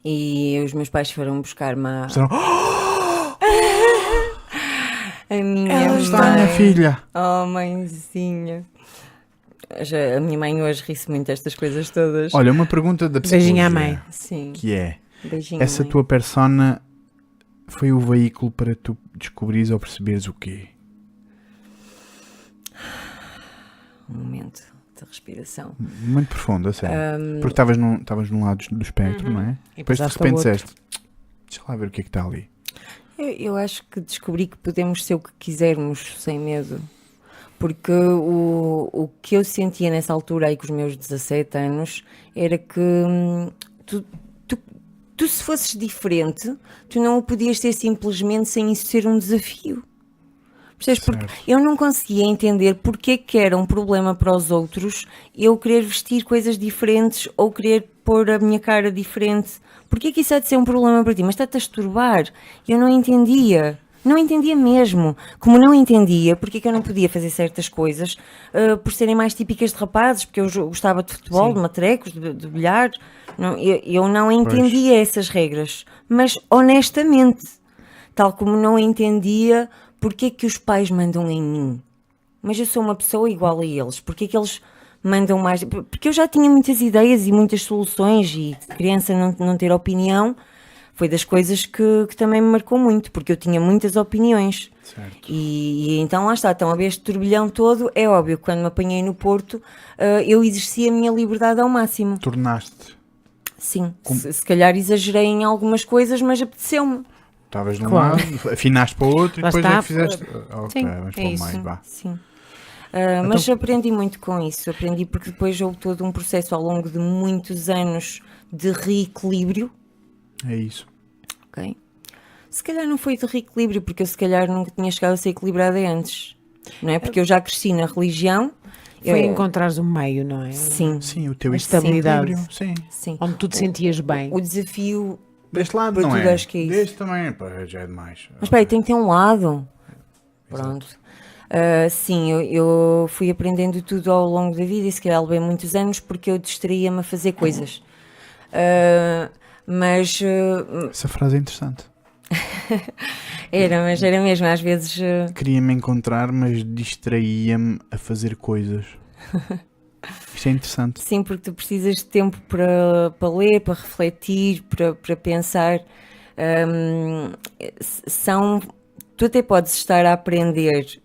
E os meus pais foram buscar-me a minha Ela mãe. está, minha filha. Oh, mãezinha. A minha mãe hoje ri-se muito destas coisas todas. Olha, uma pergunta da psicologia. Beijinho à mãe. Sim. Que é, beijinho, essa mãe. tua persona foi o veículo para tu descobrires ou perceberes o quê? Um momento de respiração. Muito profundo, a sério. Porque estavas num lado do espectro, não é? E depois de repente disseste, deixa lá ver o que é que está ali. Eu acho que descobri que podemos ser o que quisermos, sem medo. Porque o que eu sentia nessa altura, aí com os meus 17 anos, era que tu se fosses diferente, tu não o podias ser simplesmente sem isso ser um desafio. Porque eu não conseguia entender porque é que era um problema para os outros eu querer vestir coisas diferentes ou querer pôr a minha cara diferente. Porque é que isso há de ser um problema para ti? Mas está-te a estorbar. Eu não entendia. Não entendia mesmo. Como não entendia porque é que eu não podia fazer certas coisas por serem mais típicas de rapazes, porque eu gostava de futebol, de matrecos, de bilhar. Eu não entendia essas regras. Mas honestamente, tal como não entendia porque é que os pais mandam em mim. mas eu sou uma pessoa igual a eles. Porque é que eles mandam mais? Porque eu já tinha muitas ideias e muitas soluções, e criança não ter opinião foi das coisas que também me marcou muito, porque eu tinha muitas opiniões. Certo. E então lá está, então a ver este turbilhão todo, é óbvio que quando me apanhei no Porto, eu exerci a minha liberdade ao máximo. Tornaste. Sim, se calhar exagerei em algumas coisas, mas apeteceu-me. Estavas num lado, afinaste para o outro e depois é que fizeste. Sim, Vamos para o meio, vá. Sim. Mas aprendi muito com isso, aprendi porque depois houve todo um processo ao longo de muitos anos de reequilíbrio. É isso. Ok. Se calhar não foi de reequilíbrio, porque eu se calhar nunca tinha chegado a ser equilibrada antes, não é? Porque eu já cresci na religião. Foi encontrares um meio, não é? Sim. Sim, o teu A estabilidade. Sim. Sim. Onde tu te sentias bem. O desafio Deste lado para não tudo é. acho que é isso. Deste também, pá, já é demais. Mas espera aí, tem que ter um lado. Pronto. Sim, eu fui aprendendo tudo ao longo da vida e se calhar levei muitos anos porque eu distraía-me a fazer coisas. Mas Essa frase é interessante. mas era mesmo, às vezes. Queria-me encontrar, mas distraía-me a fazer coisas. Isto é interessante. Sim, porque tu precisas de tempo para ler, para refletir, para pensar. Tu até podes estar a aprender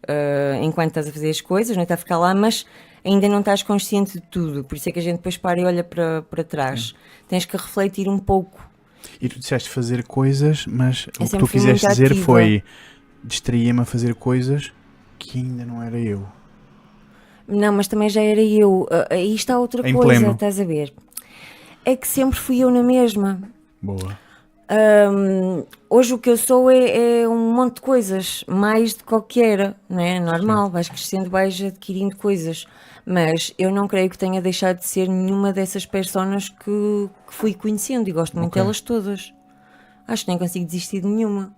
enquanto estás a fazer as coisas, não é? Está a ficar lá, mas ainda não estás consciente de tudo. Por isso é que a gente depois para e olha para trás. Tens que refletir um pouco. E tu disseste fazer coisas, mas o que tu fui quiseste muito dizer ativa. foi distraía-me a fazer coisas que ainda não era eu. Não, mas também já era eu. Aí está outra Em coisa, pleno. estás a ver? É que sempre fui eu na mesma. Boa. Hoje o que eu sou é um monte de coisas, mais do que qualquer era, não é? Normal, vais crescendo, vais adquirindo coisas. Mas eu não creio que tenha deixado de ser nenhuma dessas personas que fui conhecendo e gosto muito delas todas. Acho que nem consigo desistir de nenhuma.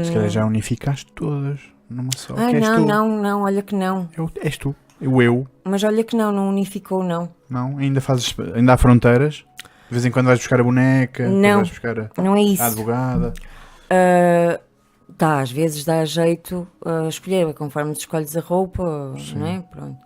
Se calhar já unificaste todas numa só. Ah, que és tu. não, olha que não. És tu. Eu. Mas olha que não unificou, não. Não? Ainda há fronteiras? De vez em quando vais buscar a boneca? Não, vais buscar não é isso. a advogada? Às vezes dá jeito a escolher, conforme tu escolhes a roupa, não é? Pronto.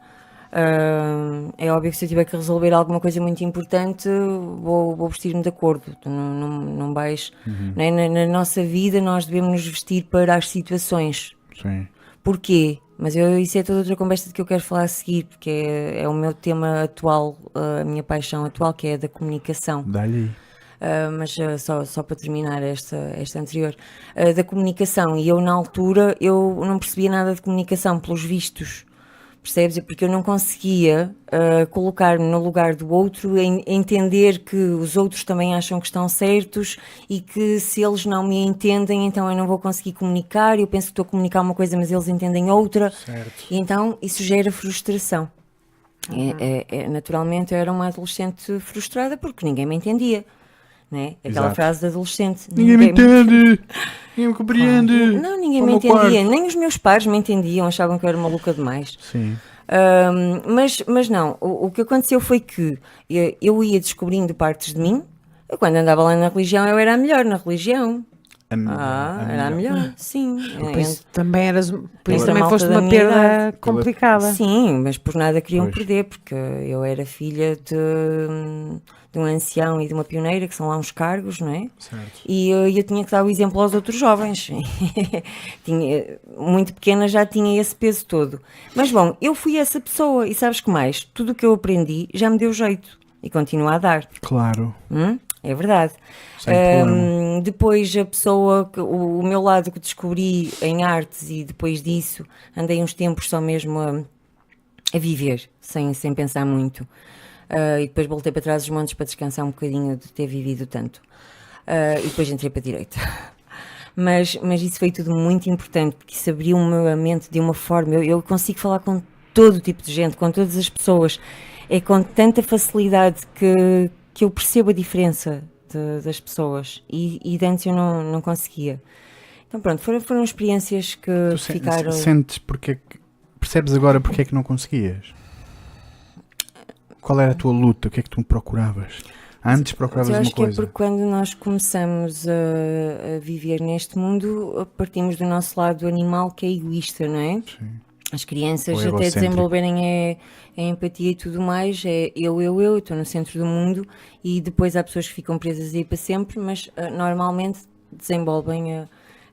É óbvio que se eu tiver que resolver alguma coisa muito importante, vou vestir-me de acordo. Tu não vais. Não é? Na nossa vida, nós devemos nos vestir para as situações. Sim. Porquê? Mas isso é toda outra conversa de que eu quero falar a seguir, porque é o meu tema atual, a minha paixão atual, que é a da comunicação. Dá-lhe aí. Mas só para terminar esta anterior, da comunicação, e eu na altura eu não percebia nada de comunicação, pelos vistos, percebes? Porque eu não conseguia colocar-me no lugar do outro, entender que os outros também acham que estão certos e que se eles não me entendem, então eu não vou conseguir comunicar, eu penso que estou a comunicar uma coisa mas eles entendem outra, Certo. e então isso gera frustração. Naturalmente eu era uma adolescente frustrada porque ninguém me entendia. Né? Aquela Exato. frase de adolescente. Ninguém me entende! Ninguém me compreende! Não, ninguém Ao me meu entendia. quarto. Nem os meus pais me entendiam, achavam que eu era maluca demais. Sim. Mas não, o que aconteceu foi que eu ia descobrindo partes de mim. Eu, quando andava lá na religião, eu era a melhor na religião. Era a melhor, sim. Por isso também Entre a também malta foste da uma minha perda idade. complicada. Sim, mas por nada queriam Pois. perder, porque eu era filha de um ancião e de uma pioneira, que são lá uns cargos, não é? Certo. E eu tinha que dar o exemplo aos outros jovens. Muito pequena já tinha esse peso todo. Mas bom, eu fui essa pessoa e sabes que mais? Tudo o que eu aprendi já me deu jeito e continua a dar. Claro. É verdade. Sem problema. Depois a pessoa, o meu lado que descobri em artes, e depois disso andei uns tempos só mesmo a viver, sem pensar muito. E depois voltei para trás os montes para descansar um bocadinho de ter vivido tanto. E depois entrei para a direita. Mas isso foi tudo muito importante, porque isso abriu-me a mente de uma forma. Eu consigo falar com todo tipo de gente, com todas as pessoas. É com tanta facilidade que eu percebo a diferença das pessoas. E de antes eu não conseguia. Então pronto, foram experiências que Tu ficaram... sentes percebes agora porque é que não conseguias? Qual era a tua luta? O que é que tu procuravas? Antes procuravas eu uma acho que é coisa. porque quando nós começamos a viver neste mundo, partimos do nosso lado animal, que é egoísta, não é? Sim. as crianças até desenvolverem a empatia e tudo mais, é eu estou no centro do mundo, e depois há pessoas que ficam presas aí para sempre, mas normalmente desenvolvem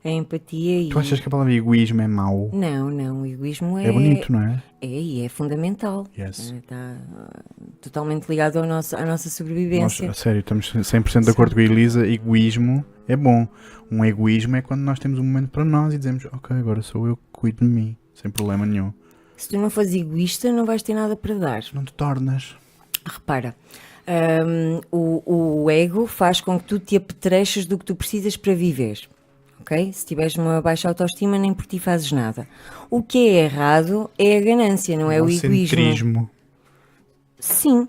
a empatia. Tu achas que a palavra egoísmo é mau? Não, o egoísmo é bonito, não é? É fundamental. Yes. Está totalmente ligado à nossa sobrevivência. Nós, a sério, estamos 100% de acordo com a Elisa. Egoísmo é bom. Um egoísmo é quando nós temos um momento para nós e dizemos, ok, agora sou eu que cuido de mim, sem problema nenhum. Se tu não fores egoísta, não vais ter nada para dar. Não te tornas. Repara, o ego faz com que tu te apetreches do que tu precisas para viver. Okay? Se tiveres uma baixa autoestima, nem por ti fazes nada. O que é errado é a ganância, não é o egoísmo. Sim,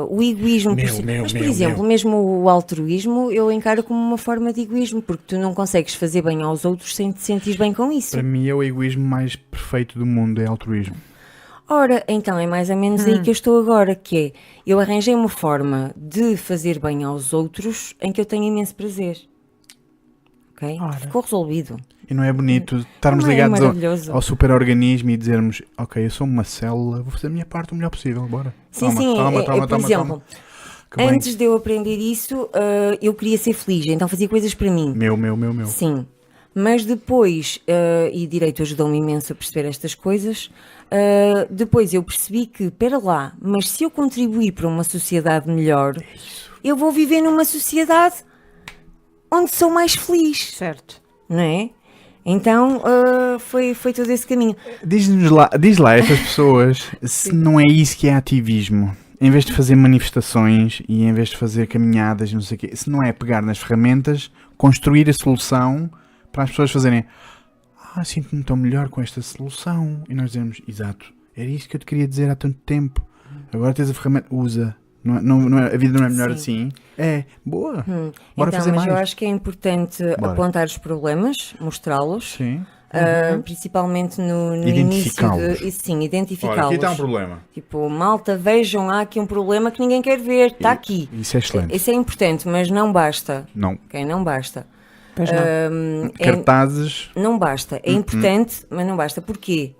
o egoísmo, por exemplo, mesmo o altruísmo, eu encaro como uma forma de egoísmo, porque tu não consegues fazer bem aos outros sem te sentir bem com isso. Para mim é o egoísmo mais perfeito do mundo, é altruísmo. Ora, então é mais ou menos aí que eu estou agora, que é, eu arranjei uma forma de fazer bem aos outros em que eu tenho imenso prazer. Okay? Ficou resolvido. E não é bonito estarmos ligados ao super-organismo e dizermos, ok, eu sou uma célula, vou fazer a minha parte o melhor possível, bora. Toma, por exemplo, antes de eu aprender isso, eu queria ser feliz, então fazia coisas para mim. Meu. Sim, mas depois, e Direito ajudou-me imenso a perceber estas coisas, depois eu percebi que, pera lá, mas se eu contribuir para uma sociedade melhor, eu vou viver numa sociedade onde sou mais feliz. Certo. Não é? Então foi todo esse caminho. Diz lá a essas pessoas se não é isso que é ativismo. Em vez de fazer manifestações e em vez de fazer caminhadas, não sei o quê, se não é pegar nas ferramentas, construir a solução para as pessoas fazerem, sinto-me tão melhor com esta solução. E nós dizemos, exato, era isso que eu te queria dizer há tanto tempo. Agora tens a ferramenta, usa. A vida não é melhor assim. É, boa. Bora fazer mais. Eu acho que é importante apontar os problemas, mostrá-los. Sim. Principalmente no início. Identificá-los. Olha, aqui está um problema. Tipo, malta, vejam, há aqui um problema que ninguém quer ver. Está aqui. Isso é excelente. Isso é importante, mas não basta. Não. Okay? Não basta. Pois não. Cartazes. Não basta. É importante, mas não basta. Porquê?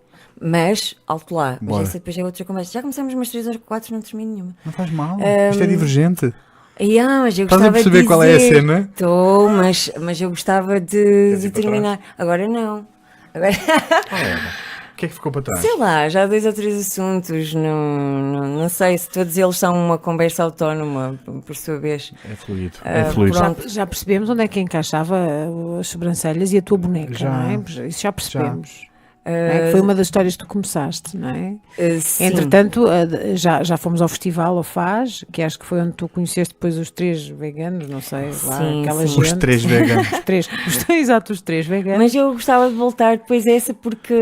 Mas, alto lá, mas essa depois é outra conversa. Já começamos umas 3 ou 4, não termino nenhuma. Não faz mal, isto é divergente. Mas eu estás a perceber qual é a cena? Estou, mas eu gostava de terminar. Agora não. Agora... O que é que ficou para trás? Sei lá, já 2 ou 3 assuntos, não sei se todos eles são uma conversa autónoma, por sua vez. É fluido, é fluido. Já percebemos onde é que encaixava as sobrancelhas e a tua boneca, não é? Isso já percebemos. Foi uma das histórias que tu começaste, não é? Entretanto, já fomos ao festival, ao FAS, que acho que foi onde tu conheceste depois os 3 veganos, não sei, lá, aquela gente. Os 3 veganos. Exato, os 3 veganos. Mas eu gostava de voltar depois a essa porque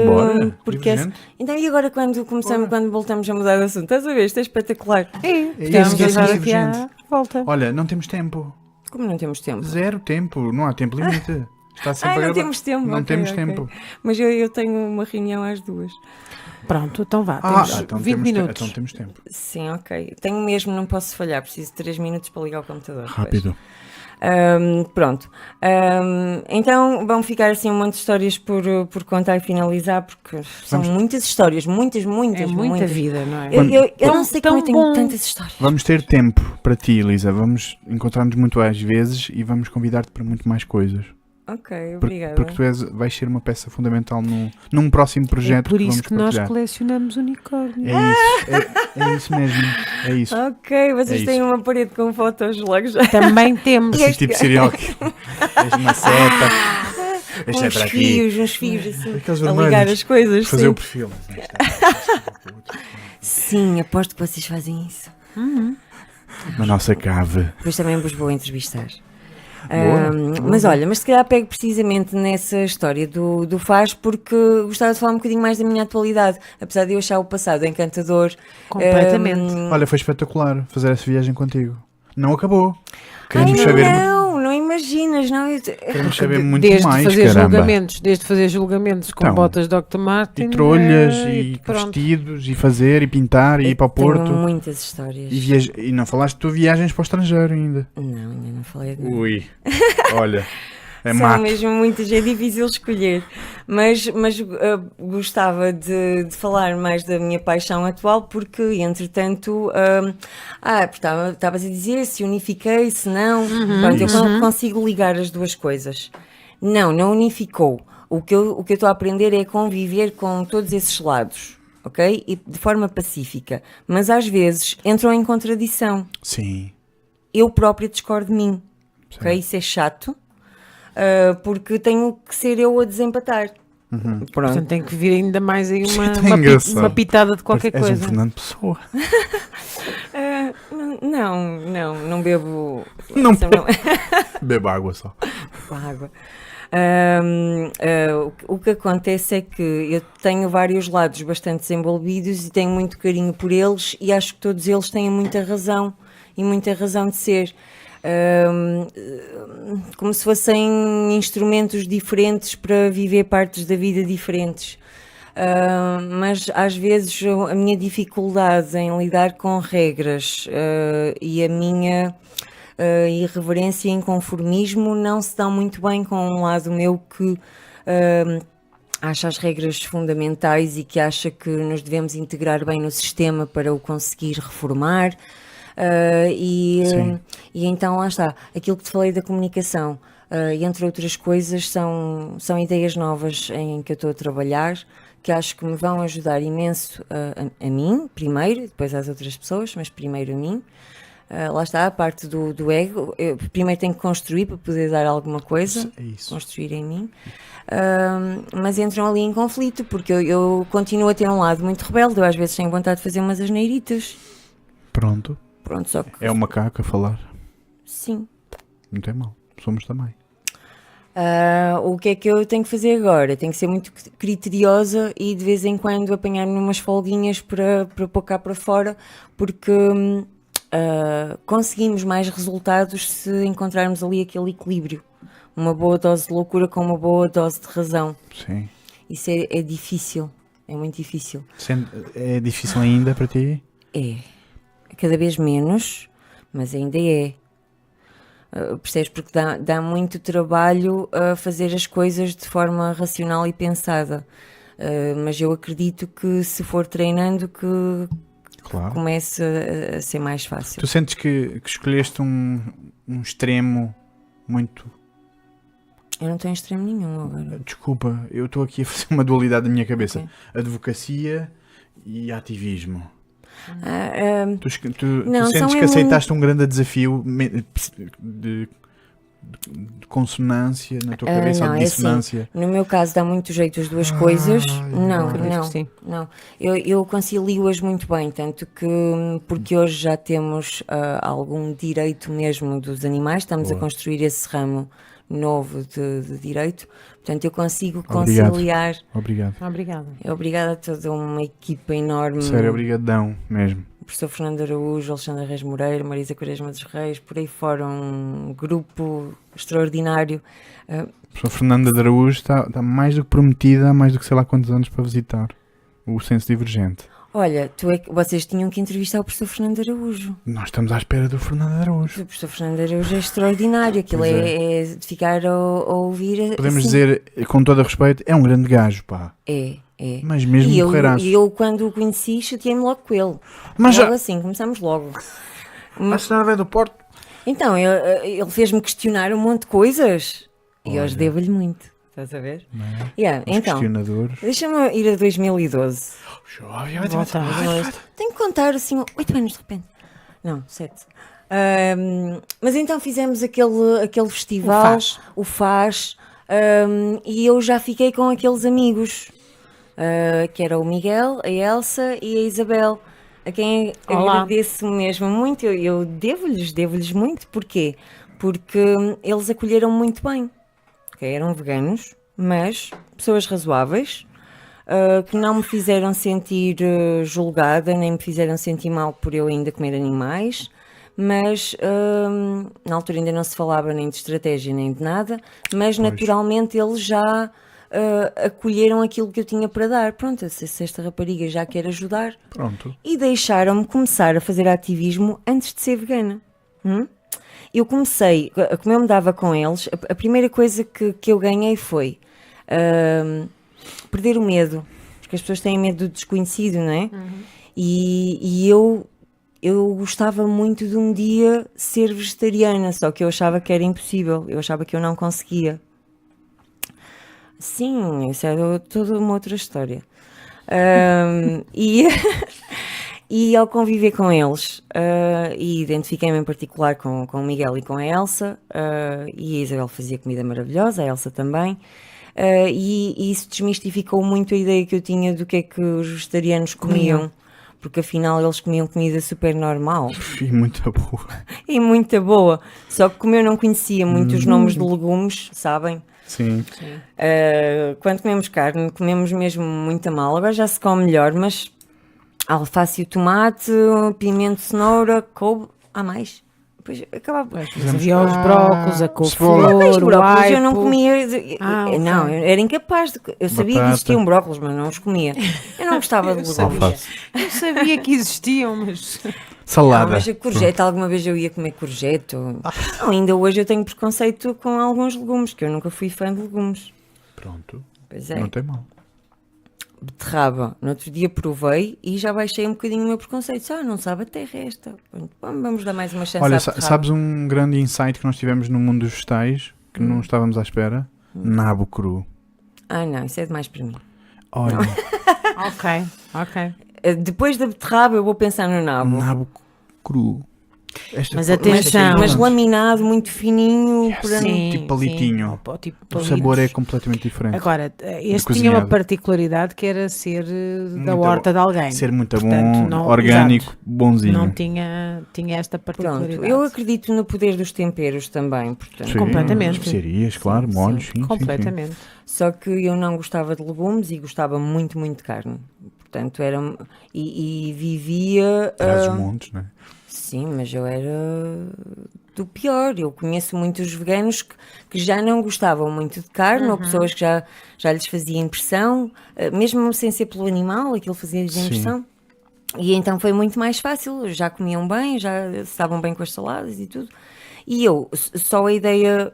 essa... Então, e agora quando voltamos a mudar de assunto? Estás a ver? Isto é espetacular. Vamos usar aqui à volta. Olha, não temos tempo. Como não temos tempo? 0 tempo, não há tempo limite. Está sempre não temos tempo. Não temos tempo. Mas eu tenho uma reunião às 2. Pronto, então vá. Temos então 20 minutos. Então temos tempo. Sim, ok. Tenho mesmo, não posso falhar. Preciso de 3 minutos para ligar o computador. Rápido. Pronto. Então vão ficar assim um monte de histórias por contar e finalizar, porque são muitas histórias, muitas. É muita vida, não é? Eu não sei como eu tenho tantas histórias. Vamos ter tempo para ti, Elisa. Vamos encontrar-nos muito às vezes e vamos convidar-te para muito mais coisas. Ok, obrigada. Porque tu vais ser uma peça fundamental num próximo projeto. É por isso que nós partilhar. Colecionamos unicórnios. É isso mesmo. É isso. Ok, vocês têm uma parede com fotos logo já. Também temos. Esse tipo de serial killer. Tens uma seta. Uns fios assim, a ligar as coisas. Fazer o perfil. Sim, aposto que vocês fazem isso. Na nossa cave. Depois também vos vou entrevistar. Mas olha, se calhar pego precisamente nessa história do FAS porque gostava de falar um bocadinho mais da minha atualidade, apesar de eu achar o passado encantador. Completamente. Olha, foi espetacular fazer essa viagem contigo. Não acabou. Queremos saber. Não imaginas, não. Queremos saber muito desde mais, fazer caramba. Desde fazer julgamentos com então, botas Dr. Martin. E trolhas, e vestidos, e fazer, e pintar, e ir para o Porto. Tenho muitas histórias. E não falaste de tu viagens para o estrangeiro ainda. Não, ainda não falei de nada. Ui, olha. É São mato. mesmo muitas, é difícil escolher. Mas gostava de falar mais da minha paixão atual, porque entretanto, estavas a dizer se unifiquei, se não. Pronto, eu consigo ligar as duas coisas. Não unificou. O que eu estou a aprender é conviver com todos esses lados, ok? E de forma pacífica. Mas às vezes entram em contradição. Sim. Eu própria discordo de mim, Sim. ok? Isso é chato, porque tenho que ser eu a desempatar. Pronto. Portanto, tem que vir ainda mais aí Isso é engraçado. uma pitada de qualquer És um coisa. Fernando Pessoa. Não bebo. Não não. Bebo água só. Com água. O que acontece é que eu tenho vários lados bastante desenvolvidos e tenho muito carinho por eles, e acho que todos eles têm muita razão e muita razão de ser. Como se fossem instrumentos diferentes para viver partes da vida diferentes. Mas às vezes a minha dificuldade em lidar com regras e a minha irreverência e inconformismo não se dão muito bem com um lado meu que acha as regras fundamentais e que acha que nos devemos integrar bem no sistema para o conseguir reformar. E então lá está, aquilo que te falei da comunicação, entre outras coisas, são ideias novas em que eu estou a trabalhar, que acho que me vão ajudar imenso a mim, primeiro, depois às outras pessoas, mas primeiro a mim. Lá está a parte do ego. Eu primeiro tenho que construir para poder dar alguma coisa, É isso. construir em mim. Mas entram ali em conflito, porque eu continuo a ter um lado muito rebelde. Eu às vezes tenho vontade de fazer umas asneiritas. Pronto. Pronto, só que É o macaco a falar. sim. Não tem mal. Somos também. O que é que eu tenho que fazer agora? Tenho que ser muito criteriosa e de vez em quando apanhar-me umas folguinhas para pôr cá para fora, porque conseguimos mais resultados se encontrarmos ali aquele equilíbrio. Uma boa dose de loucura com uma boa dose de razão. Sim. Isso é difícil, é muito difícil. É difícil ainda para ti? É, cada vez menos, mas ainda é. Percebes? Porque dá muito trabalho a fazer as coisas de forma racional e pensada. Mas eu acredito que se for treinando que Claro. comece a ser mais fácil. Tu sentes que escolheste um extremo muito... Eu não tenho extremo nenhum agora. Desculpa, eu estou aqui a fazer uma dualidade na minha cabeça. Ok. Advocacia e ativismo. Tu Não, sentes são que é aceitaste um grande desafio de consonância na tua cabeça, não, ou de é assim. dissonância? No meu caso dá muito jeito as duas coisas. Não, acredito que sim. não. Eu concilio-as muito bem, tanto que porque hoje já temos algum direito mesmo dos animais, estamos a Boa. construir esse ramo novo de direito, portanto eu consigo Obrigado. conciliar. Obrigado. Obrigada. Obrigada a toda uma equipa enorme. Sério, obrigadão mesmo. O professor Fernando Araújo, Alexandra Reis Moreira, Marisa Quaresma dos Reis, por aí fora, um grupo extraordinário. A professora Fernanda de Araújo está mais do que prometida há mais do que sei lá quantos anos para visitar o Senso Divergente. Olha, vocês tinham que entrevistar o professor Fernando Araújo. Nós estamos à espera do Fernando de Araújo. O professor Fernando Araújo é extraordinário. Aquilo Pois é de ficar a ouvir. Podemos assim. dizer, com todo o respeito, é um grande gajo, pá. É. Mas mesmo porreiraço. E eu, quando o conheci, chateei-me logo com ele. Mas Logo já... assim, começamos logo. A senhora veio do Porto? Então, ele fez-me questionar um monte de coisas. E Olha. hoje devo-lhe muito. Estás a ver? Não é? Yeah, Os então, questionadores. deixa-me ir a 2012. Volta. Tenho que contar assim 8 anos de repente. Não, 7. Mas então fizemos aquele festival, o FAS, e eu já fiquei com aqueles amigos, que era o Miguel, a Elsa e a Isabel, a quem Olá. agradeço mesmo muito. Eu devo-lhes muito. Porquê? Porque eles acolheram muito bem. Okay? Eram veganos, mas pessoas razoáveis, que não me fizeram sentir julgada, nem me fizeram sentir mal por eu ainda comer animais, mas na altura ainda não se falava nem de estratégia nem de nada, mas naturalmente eles já acolheram aquilo que eu tinha para dar. Pronto, se esta rapariga já quer ajudar, Pronto. e deixaram-me começar a fazer ativismo antes de ser vegana. eu comecei, como eu me dava com eles, a primeira coisa que eu ganhei foi perder o medo, porque as pessoas têm medo do desconhecido, não é? E eu gostava muito de um dia ser vegetariana, só que eu achava que era impossível, eu achava que eu não conseguia. Sim, isso é toda uma outra história. E ao conviver com eles, e identifiquei-me em particular com o Miguel e com a Elsa, e a Isabel fazia comida maravilhosa, a Elsa também, e isso desmistificou muito a ideia que eu tinha do que é que os vegetarianos comiam, porque afinal eles comiam comida super normal. E muito boa. E muito boa, só que como eu não conhecia muito os nomes de legumes, sabem? Sim. Quando comemos carne, comemos mesmo muito mal. Agora já se come melhor, mas alface e o tomate, pimento, cenoura, couve, há mais. Depois acabava. Havia os brócolos, a couve-flor, Mas o brócolos eu não aipo. comia. Ok. Não, eu era incapaz de. Eu sabia que Batata. existiam brócolos, mas não os comia. Eu não gostava de legumes. Alface. Eu sabia que existiam, mas... Salada. Não, mas a courgette, alguma vez eu ia comer courgette. Não, ainda hoje eu tenho preconceito com alguns legumes, que eu nunca fui fã de legumes. Pronto. Pois é. Não tem mal. Beterraba. No outro dia provei e já baixei um bocadinho o meu preconceito. Não sabe a terra esta. Vamos dar mais uma chance Olha, à beterraba. sabes um grande insight que nós tivemos no mundo dos vegetais, que não estávamos à espera? Nabo cru. Não, isso é demais para mim. Olha, Ok. Depois da beterraba eu vou pensar no nabo. nabo cru. Mas atenção. Mas laminado, muito fininho. para Sim, tipo palitinho. Sim. Tipo O palitos. sabor é completamente diferente. Agora, este cozinhado. tinha uma particularidade que era ser da Muito horta de alguém. Ser muito Portanto, bom, não- orgânico, exato. bonzinho. Não tinha esta particularidade. Pronto, eu acredito no poder dos temperos também, portanto. Sim, completamente. Especiarias, claro, Sim, molhos, sim. Completamente. Só que eu não gostava de legumes e gostava muito, muito de carne. Portanto, era. E vivia. Traz os montes, não é? Sim, mas eu era do pior. Eu conheço muitos veganos que já não gostavam muito de carne, ou pessoas que já lhes fazia impressão, mesmo sem ser pelo animal, aquilo fazia-lhes Sim. impressão. E então foi muito mais fácil, já comiam bem, já estavam bem com as saladas e tudo. E eu, só a ideia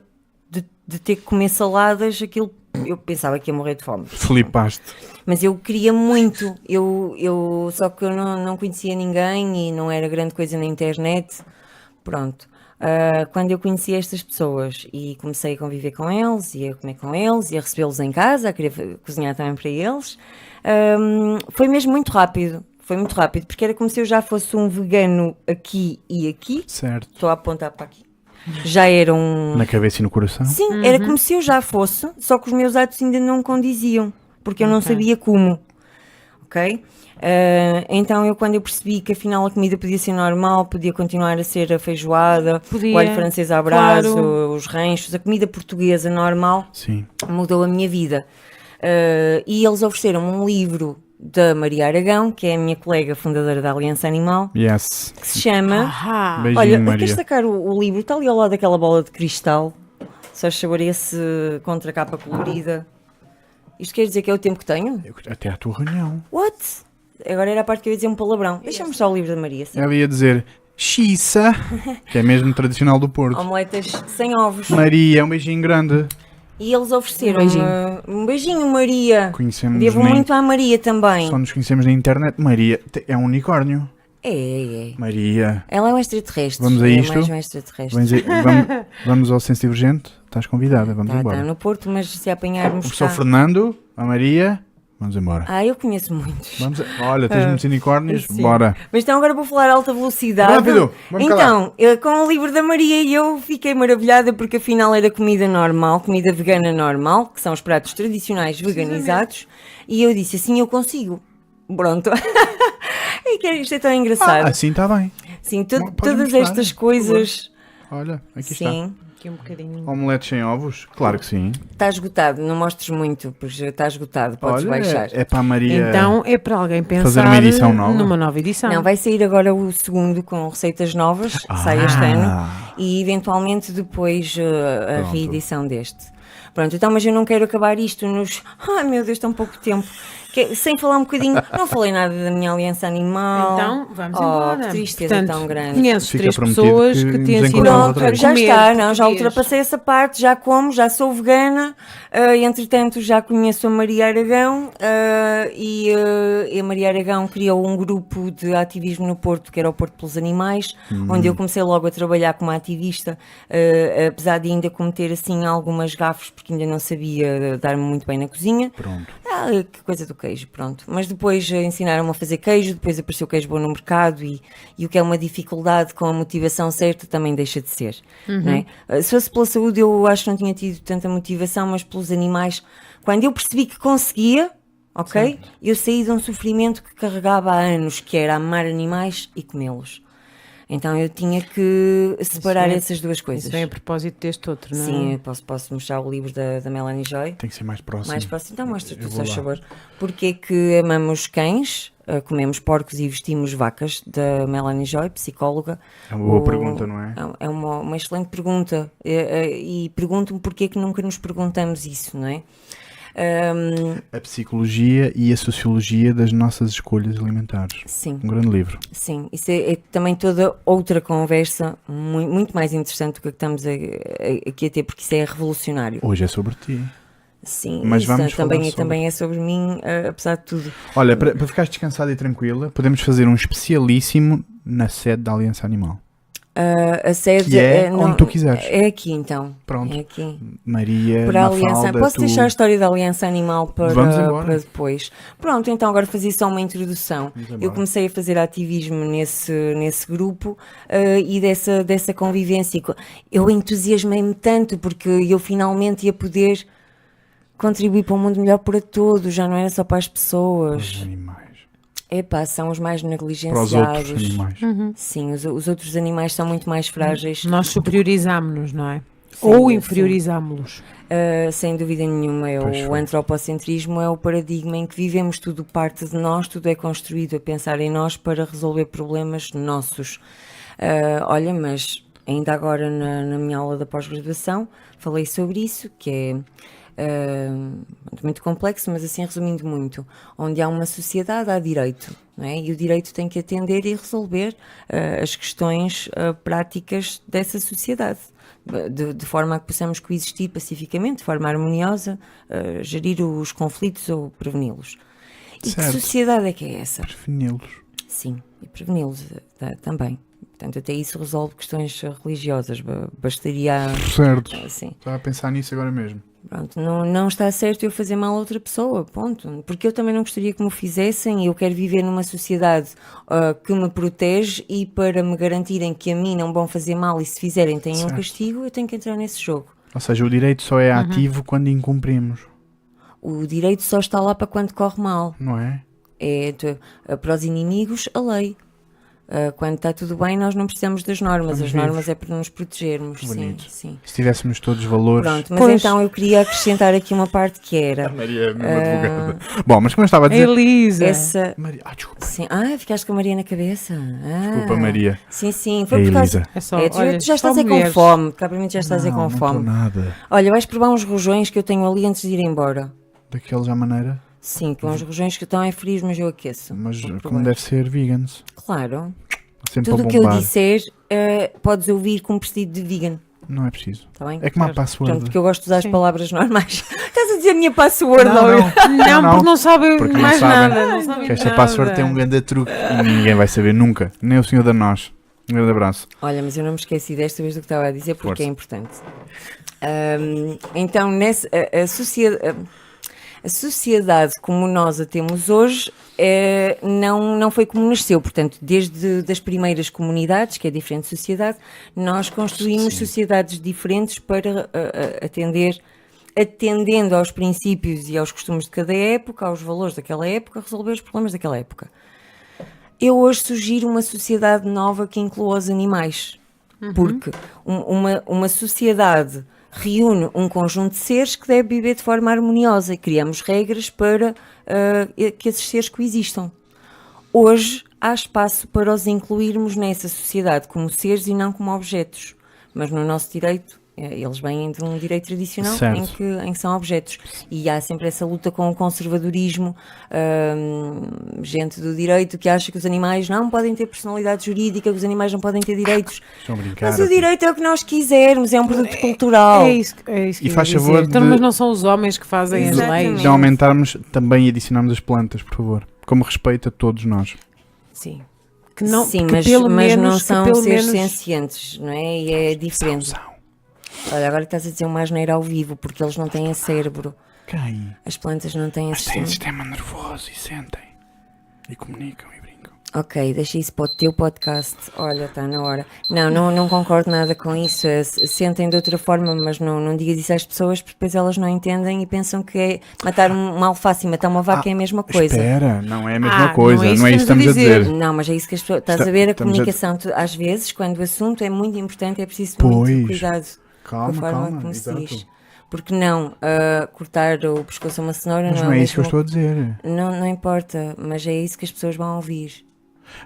de ter que comer saladas, aquilo, eu pensava que ia morrer de fome. Flipaste. Mas eu queria muito, só que eu não conhecia ninguém e não era grande coisa na internet. Pronto. Quando eu conheci estas pessoas e comecei a conviver com eles, e a comer com eles, e a recebê-los em casa, a querer cozinhar também para eles, foi mesmo muito rápido. Foi muito rápido, porque era como se eu já fosse um vegano aqui e aqui. Certo. Estou a apontar para aqui. Já era um... Na cabeça e no coração? Sim, era como se eu já fosse, só que os meus atos ainda não condiziam, porque eu não sabia como, ok? Então quando eu percebi que afinal a comida podia ser normal, podia continuar a ser a feijoada, Podia, o alho francês à brasa, claro. os ranchos, a comida portuguesa normal, Sim. mudou a minha vida. E eles ofereceram um livro da Maria Aragão, que é a minha colega fundadora da Aliança Animal, Yes. que se chama... Ahá. Beijinho, Olha, Maria. queres sacar o livro? Está ali ao lado daquela bola de cristal. Só saber esse contra capa colorida. Isto quer dizer que é o tempo que tenho? Até à tua reunião. What? Agora era a parte que eu ia dizer um palavrão. Deixa-me mostrar o livro da Maria. Sim. Ela ia dizer Xissa, que é mesmo tradicional do Porto. Omeletas sem ovos. Maria, um beijinho grande. E eles ofereceram Um um beijinho, Maria. Conhecemos Devo muito à Maria também. Só nos conhecemos na internet. Maria é um unicórnio. É. Maria, Ela é um extraterrestre. Vamos a é isto? mais um extraterrestre. vamos ao Sensivo Urgente? Estás convidada, vamos Está embora. no Porto, mas se O apanharmos professor cá... Fernando, a Maria, vamos embora. Eu conheço muitos. Olha, tens muitos unicórnios? Sim. Bora. Mas então agora vou falar a alta velocidade. Rápido, vamos Então, com o livro da Maria eu fiquei maravilhada porque afinal era comida normal, comida vegana normal, que são os pratos tradicionais veganizados, e eu disse assim, eu consigo. Pronto. E que isto é tão engraçado. Assim está bem. Sim, Pode todas mostrar, estas por coisas. Olha, aqui está. Sim, Aqui um bocadinho. Omeletes sem ovos? Claro que sim. está esgotado, não mostres muito, porque já está esgotado, podes Olha, baixar. é para a Maria. Então é para alguém pensar Fazer uma edição nova? numa nova edição. Não, vai sair agora o segundo com receitas novas, sai este ano, e eventualmente depois a reedição deste. Pronto, então, mas eu não quero acabar isto nos... Ai meu Deus, tão pouco tempo. sem falar um bocadinho, não falei nada da minha aliança animal. Então, vamos embora. Que tristeza. Portanto, tão grande. Conheço Fica 3 prometido pessoas que que nos te encontramos ensinam outra a vez. Já comer está, não, já português. ultrapassei essa parte, já como, já sou vegana, entretanto já conheço a Maria Aragão e a Maria Aragão criou um grupo de ativismo no Porto, que era o Porto pelos Animais, onde eu comecei logo a trabalhar como ativista, apesar de ainda cometer assim algumas gafes, porque ainda não sabia dar-me muito bem na cozinha. Pronto. Que coisa do queijo, pronto. Mas depois ensinaram-me a fazer queijo, depois apareceu queijo bom no mercado e o que é uma dificuldade com a motivação certa também deixa de ser. Não é? Se fosse pela saúde eu acho que não tinha tido tanta motivação, mas pelos animais, quando eu percebi que conseguia, ok? Sim. Eu saí de um sofrimento que carregava há anos, que era amar animais e comê-los. Então eu tinha que separar essas duas coisas. Isso vem a propósito deste outro, não é? Sim, eu posso mostrar o livro da Melanie Joy. Tem que ser mais próximo. Mais próximo, então mostra tu, só favor. Porque é que amamos cães, comemos porcos e vestimos vacas, da Melanie Joy, psicóloga. É uma boa pergunta, não é? É uma excelente pergunta. E pergunto-me porque é que nunca nos perguntamos isso, não é? A psicologia e a sociologia das nossas escolhas alimentares. Sim. Um grande livro. Sim, isso é também toda outra conversa muito mais interessante do que estamos aqui a ter, porque isso é revolucionário. Hoje é sobre ti. Sim, mas isso vamos também é sobre mim, apesar de tudo. Olha, para ficares descansada e tranquila, podemos fazer um especialíssimo na sede da Aliança Animal. A sede que é onde tu quiseres. É aqui então. Pronto. É aqui. Maria, para a Mafalda, aliança. Posso deixar a história da Aliança Animal para depois? Pronto, então agora fazia só uma introdução. Eu comecei a fazer ativismo nesse grupo e dessa convivência. Eu entusiasmei-me tanto porque eu finalmente ia poder contribuir para um mundo melhor para todos, já não era só para as pessoas. Os animais. São os mais negligenciados. Para os outros animais. Sim, os outros animais são muito mais frágeis. Nós superiorizámo-nos, não é? Sim, ou inferiorizámo-los. Sem dúvida nenhuma. O antropocentrismo é o paradigma em que vivemos, tudo parte de nós, tudo é construído a pensar em nós para resolver problemas nossos. Olha, mas ainda agora na minha aula da pós-graduação falei sobre isso, que é muito complexo, mas assim resumindo muito, onde há uma sociedade há direito, não é? E o direito tem que atender e resolver as questões práticas dessa sociedade, de forma a que possamos coexistir pacificamente, de forma harmoniosa, gerir os conflitos ou preveni-los. E certo. Que sociedade é que é essa? Preveni-los. Sim, e preveni-los também. Portanto, até isso resolve questões religiosas, bastaria... Certo, assim. estava a pensar nisso agora mesmo. Pronto, não está certo eu fazer mal a outra pessoa, ponto. Porque eu também não gostaria que me o fizessem e eu quero viver numa sociedade que me protege e para me garantirem que a mim não vão fazer mal e se fizerem têm um castigo, eu tenho que entrar nesse jogo. Ou seja, o direito só é ativo quando incumprimos. O direito só está lá para quando corre mal. Não é? Para os inimigos, a lei. Quando está tudo bem, nós não precisamos das normas. As normas é para nos protegermos. Sim. Se tivéssemos todos os valores. Pronto, mas então eu queria acrescentar aqui uma parte que era. A Maria é mesmo advogada. Bom, mas como eu estava a dizer. Elisa. Maria... desculpa. Sim. Ficaste com a Maria na cabeça. Desculpa, Maria. Sim. Foi por causa. Tu já estás aí com fome. Provavelmente já estás aí com fome. Não estou nada. Olha, vais provar uns rojões que eu tenho ali antes de ir embora. Daqueles à maneira? Sim, com uns rojões que estão frios, mas eu aqueço. Mas como deve ser vegans. Claro. Sempre tudo o que eu disser podes ouvir com um preciso de vegan. Não é preciso. Tá bem? É como a password. Portanto, porque eu gosto de usar as palavras normais. Estás a dizer a minha password? Não, porque não sabem mais nada. Não sabem que esta password tem um grande truque e ninguém vai saber nunca. Nem o senhor da nós. Um grande abraço. Olha, mas eu não me esqueci desta vez do que estava a dizer porque é importante. Então, a sociedade como nós a temos hoje não foi como nasceu. Portanto, desde das primeiras comunidades, que é diferente de sociedade, nós construímos sociedades diferentes para atendendo aos princípios e aos costumes de cada época, aos valores daquela época, resolver os problemas daquela época. Eu hoje sugiro uma sociedade nova que inclua os animais. Porque uma sociedade reúne um conjunto de seres que deve viver de forma harmoniosa e criamos regras para que esses seres coexistam. Hoje há espaço para os incluirmos nessa sociedade como seres e não como objetos, mas no nosso direito Eles vêm de um direito tradicional Certo. em que são objetos. E há sempre essa luta com o conservadorismo, gente do direito que acha que os animais não podem ter personalidade jurídica, que os animais não podem ter direitos. Estão a brincar. Mas o direito é o que nós quisermos, é um produto cultural. É isso que E eu faz ia favor dizer. Então, de- mas não são os homens que fazem as Exatamente. leis. De aumentarmos também e adicionarmos as plantas, por favor. Como respeito a todos nós. Sim. Que não, Sim, que mas, pelo mas menos, não que são pelo seres menos- sencientes, não é? E é diferente. São. Olha, agora estás a dizer uma asneira ao vivo, porque eles não têm cérebro. Quem? As plantas não têm Mas esse têm sistema. sistema nervoso e sentem. E comunicam e brincam. Ok, deixa isso para o teu podcast. Olha, está na hora. Não concordo nada com isso. Sentem de outra forma, mas não digas isso às pessoas, porque depois elas não entendem e pensam que é matar uma alface e matar uma vaca é a mesma coisa. Espera, não é a mesma Ah, coisa. não é isso Não é que isso que estamos estamos a a dizer. dizer. Não, mas é isso que as pessoas. Estás Está- a ver a estamos a- comunicação. Às vezes, quando o assunto é muito importante, é preciso Pois. muito cuidado com a Calma, forma calma. como se Exato. diz. Porque cortar o pescoço a uma cenoura Mas não não é é o isso que eu mesmo. estou a dizer. Não importa, mas é isso que as pessoas vão ouvir.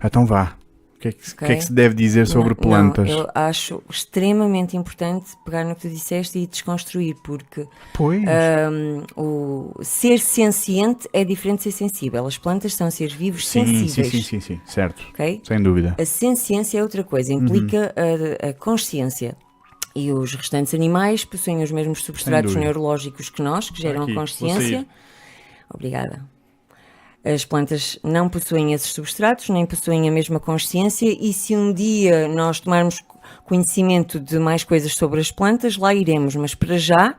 Então vá. O que é que, Ok. o que é que se deve dizer sobre plantas? Eu acho extremamente importante pegar no que tu disseste e desconstruir, porque Pois. o ser senciente é diferente de ser sensível. As plantas são seres vivos sensíveis. Sim. Certo. Ok? Sem dúvida. A senciência é outra coisa, implica a consciência. E os restantes animais possuem os mesmos substratos dúvida. neurológicos que nós, que geram Aqui, vou consciência. sair. Obrigada. As plantas não possuem esses substratos, nem possuem a mesma consciência, e se um dia nós tomarmos conhecimento de mais coisas sobre as plantas, lá iremos, mas para já,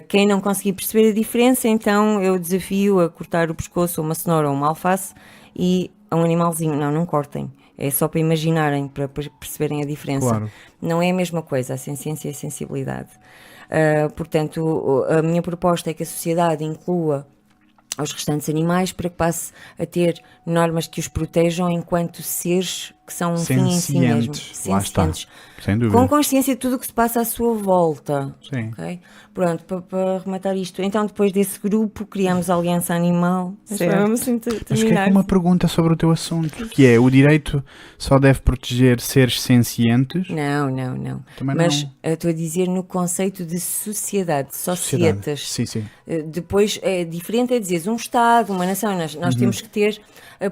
quem não conseguir perceber a diferença, então eu desafio a cortar o pescoço a uma cenoura ou uma alface e a um animalzinho. Não cortem. É só para imaginarem, para perceberem a diferença. Claro. Não é a mesma coisa, a senciência e a sensibilidade. Portanto, a minha proposta é que a sociedade inclua aos restantes animais para que passe a ter normas que os protejam enquanto seres que são um fim em si mesmo. Sencientes. Lá está. Sencientes. Sem dúvida. Com consciência de tudo o que se passa à sua volta. Sim. Ok? Pronto, para rematar isto. Então, depois desse grupo, criamos a Aliança Animal. Certo. Vamos assim Mas terminar. fiquei com uma pergunta sobre o teu assunto, que é: o direito só deve proteger seres sencientes? Não. Também Mas não. eu estou a dizer no conceito de sociedade, Sociedade. societas. Sim. Depois é diferente é dizer um Estado, uma nação. Nós temos que ter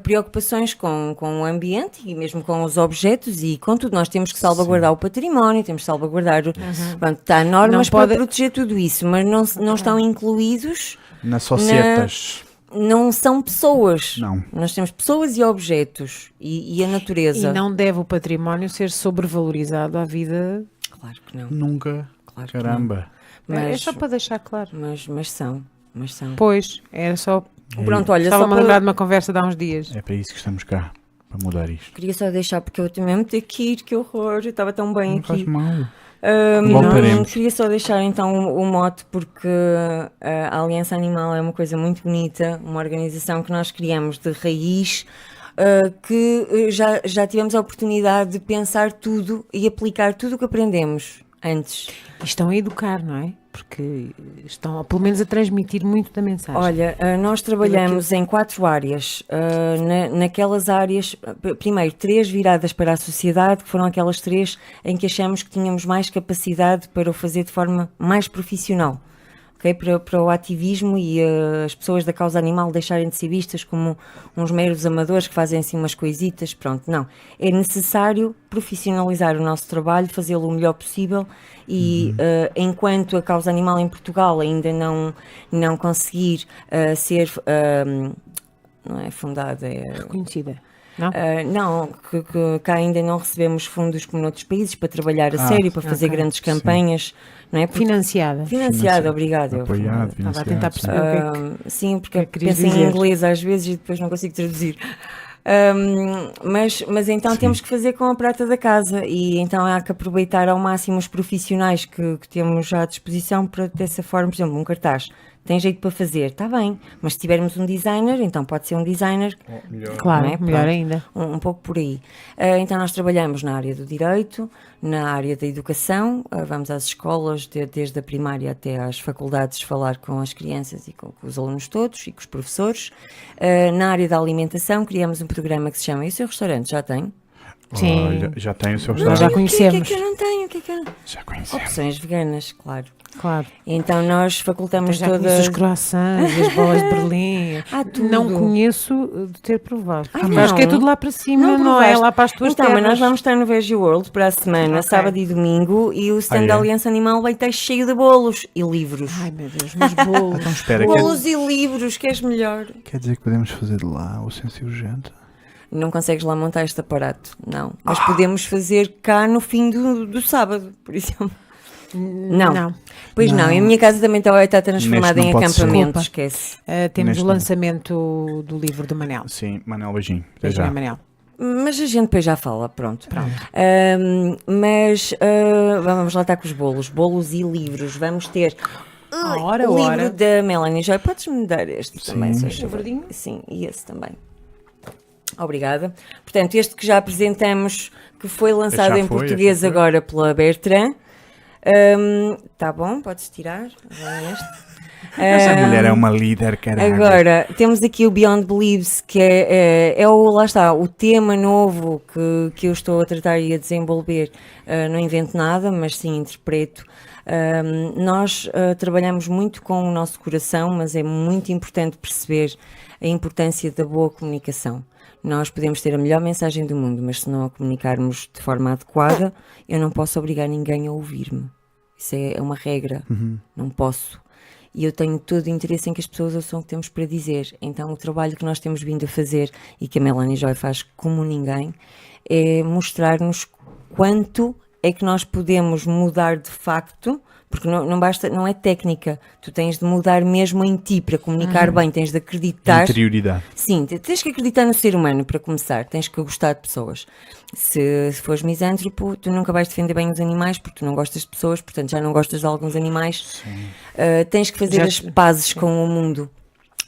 preocupações com o ambiente e mesmo com os objetos e com tudo. Nós temos que salvaguardar o património, temos que salvaguardar. Pronto, há normas Não pode- para proteger tudo isso, mas não estão incluídos. Na societas. Não são pessoas. Não. Nós temos pessoas e objetos e a natureza. E não deve o património ser sobrevalorizado à vida. Claro que não. Nunca. Claro que não. Caramba. É Mas, só para deixar claro. mas são. Pois, era só. Pronto, olha, só Estava-me a para... lembrar de uma conversa de há uns dias. É para isso que estamos cá. Para mudar isto. Queria só deixar, porque eu também mesmo ter que ir, que horror, eu estava tão bem Não faz aqui. mal. Não, Voltaremos. queria só deixar então o mote, porque a Aliança Animal é uma coisa muito bonita, uma organização que nós criamos de raiz, que já tivemos a oportunidade de pensar tudo e aplicar tudo o que aprendemos antes. E estão a educar, não é? Porque estão, pelo menos, a transmitir muito da mensagem. Olha, nós trabalhamos em 4 áreas. Naquelas áreas, primeiro, 3 viradas para a sociedade, que foram aquelas 3 em que achamos que tínhamos mais capacidade para o fazer de forma mais profissional. Okay? Para o ativismo e as pessoas da causa animal deixarem de ser vistas como uns meros amadores que fazem assim umas coisitas. Pronto, não. É necessário profissionalizar o nosso trabalho, fazê-lo o melhor possível e enquanto a causa animal em Portugal ainda não conseguir ser, não é fundada, é... Reconhecida. Não? não, que cá ainda não recebemos fundos como noutros países para trabalhar a sério, para fazer ok. grandes campanhas, não é? Porque- Financiada. Financiada, obrigado. Apoiado, Estava a tentar financiado, perceber o que é que... Sim, porque que querias penso em dizer? inglês às vezes e depois não consigo traduzir. Mas então Sim. temos que fazer com a prata da casa e então há que aproveitar ao máximo os profissionais que temos já à disposição para dessa forma, por exemplo, um cartaz. Tem jeito para fazer, está bem, mas se tivermos um designer, então pode ser um designer. Claro, não é? melhor Pronto. ainda. Um pouco por aí. Então nós trabalhamos na área do direito, na área da educação, vamos às escolas, desde a primária até às faculdades, falar com as crianças e com os alunos todos e com os professores. Na área da alimentação, criamos um programa que se chama E o seu restaurante já tem? Sim. Olha, já tem o seu Nós restaurante. já O que é conhecemos. que eu não tenho? O que é que eu não... Já conhecemos. Opções veganas, claro. Claro. Então nós facultamos Já conheço todas... os croissants e as bolas de Berlim. tudo. Não conheço de ter provado. Ah, Porque acho que é não? tudo lá para cima, Não não é provaste? lá para as tuas Então, mas terras. nós vamos estar no Veggie World para a semana, Ok. sábado e domingo, e o stand Ah, é? da Aliança Animal vai estar cheio de bolos e livros. Ai meu Deus, mas bolo. Então espera, Bolos e livros, queres melhor? quer dizer que podemos fazer de lá o senso urgente? Não consegues lá montar este aparato, não. Mas podemos fazer cá no fim do sábado, por exemplo. Não. Pois não, e a minha casa também está transformada Neste em não pode ser. acampamento, Desculpa. esquece. Temos Neste o não. lançamento do livro do Manel. Sim, Manel, beijinho. Até Beijinho, já. Manel. Mas a gente depois já fala, pronto. Vamos lá estar com os bolos e livros. Vamos ter Ora, o livro ora. da Melanie Joy. Podes-me dar este também, Sim. se faz favor? Sim, e esse também. Obrigada. Portanto, este que já apresentamos, que foi lançado Já em foi, português já foi. agora pela Bertrand. Tá bom, podes tirar. Vem este. Essa mulher é uma líder, caralho. Agora, temos aqui o Beyond Beliefs, que lá está, o tema novo que eu estou a tratar e a desenvolver. Não invento nada, mas sim interpreto. Nós trabalhamos muito com o nosso coração, mas é muito importante perceber a importância da boa comunicação. Nós podemos ter a melhor mensagem do mundo, mas se não a comunicarmos de forma adequada, eu não posso obrigar ninguém a ouvir-me. Isso é uma regra. Não posso. E eu tenho todo o interesse em que as pessoas ouçam o que temos para dizer. Então o trabalho que nós temos vindo a fazer e que a Melanie Joy faz como ninguém é mostrar-nos quanto é que nós podemos mudar de facto, porque não basta, não é técnica, tu tens de mudar mesmo em ti para comunicar bem, tens de acreditar. Interioridade. Sim, tens que acreditar no ser humano para começar, tens que gostar de pessoas. Se fores misântropo, tu nunca vais defender bem os animais porque tu não gostas de pessoas, portanto já não gostas de alguns animais. Tens que fazer as pazes com o mundo,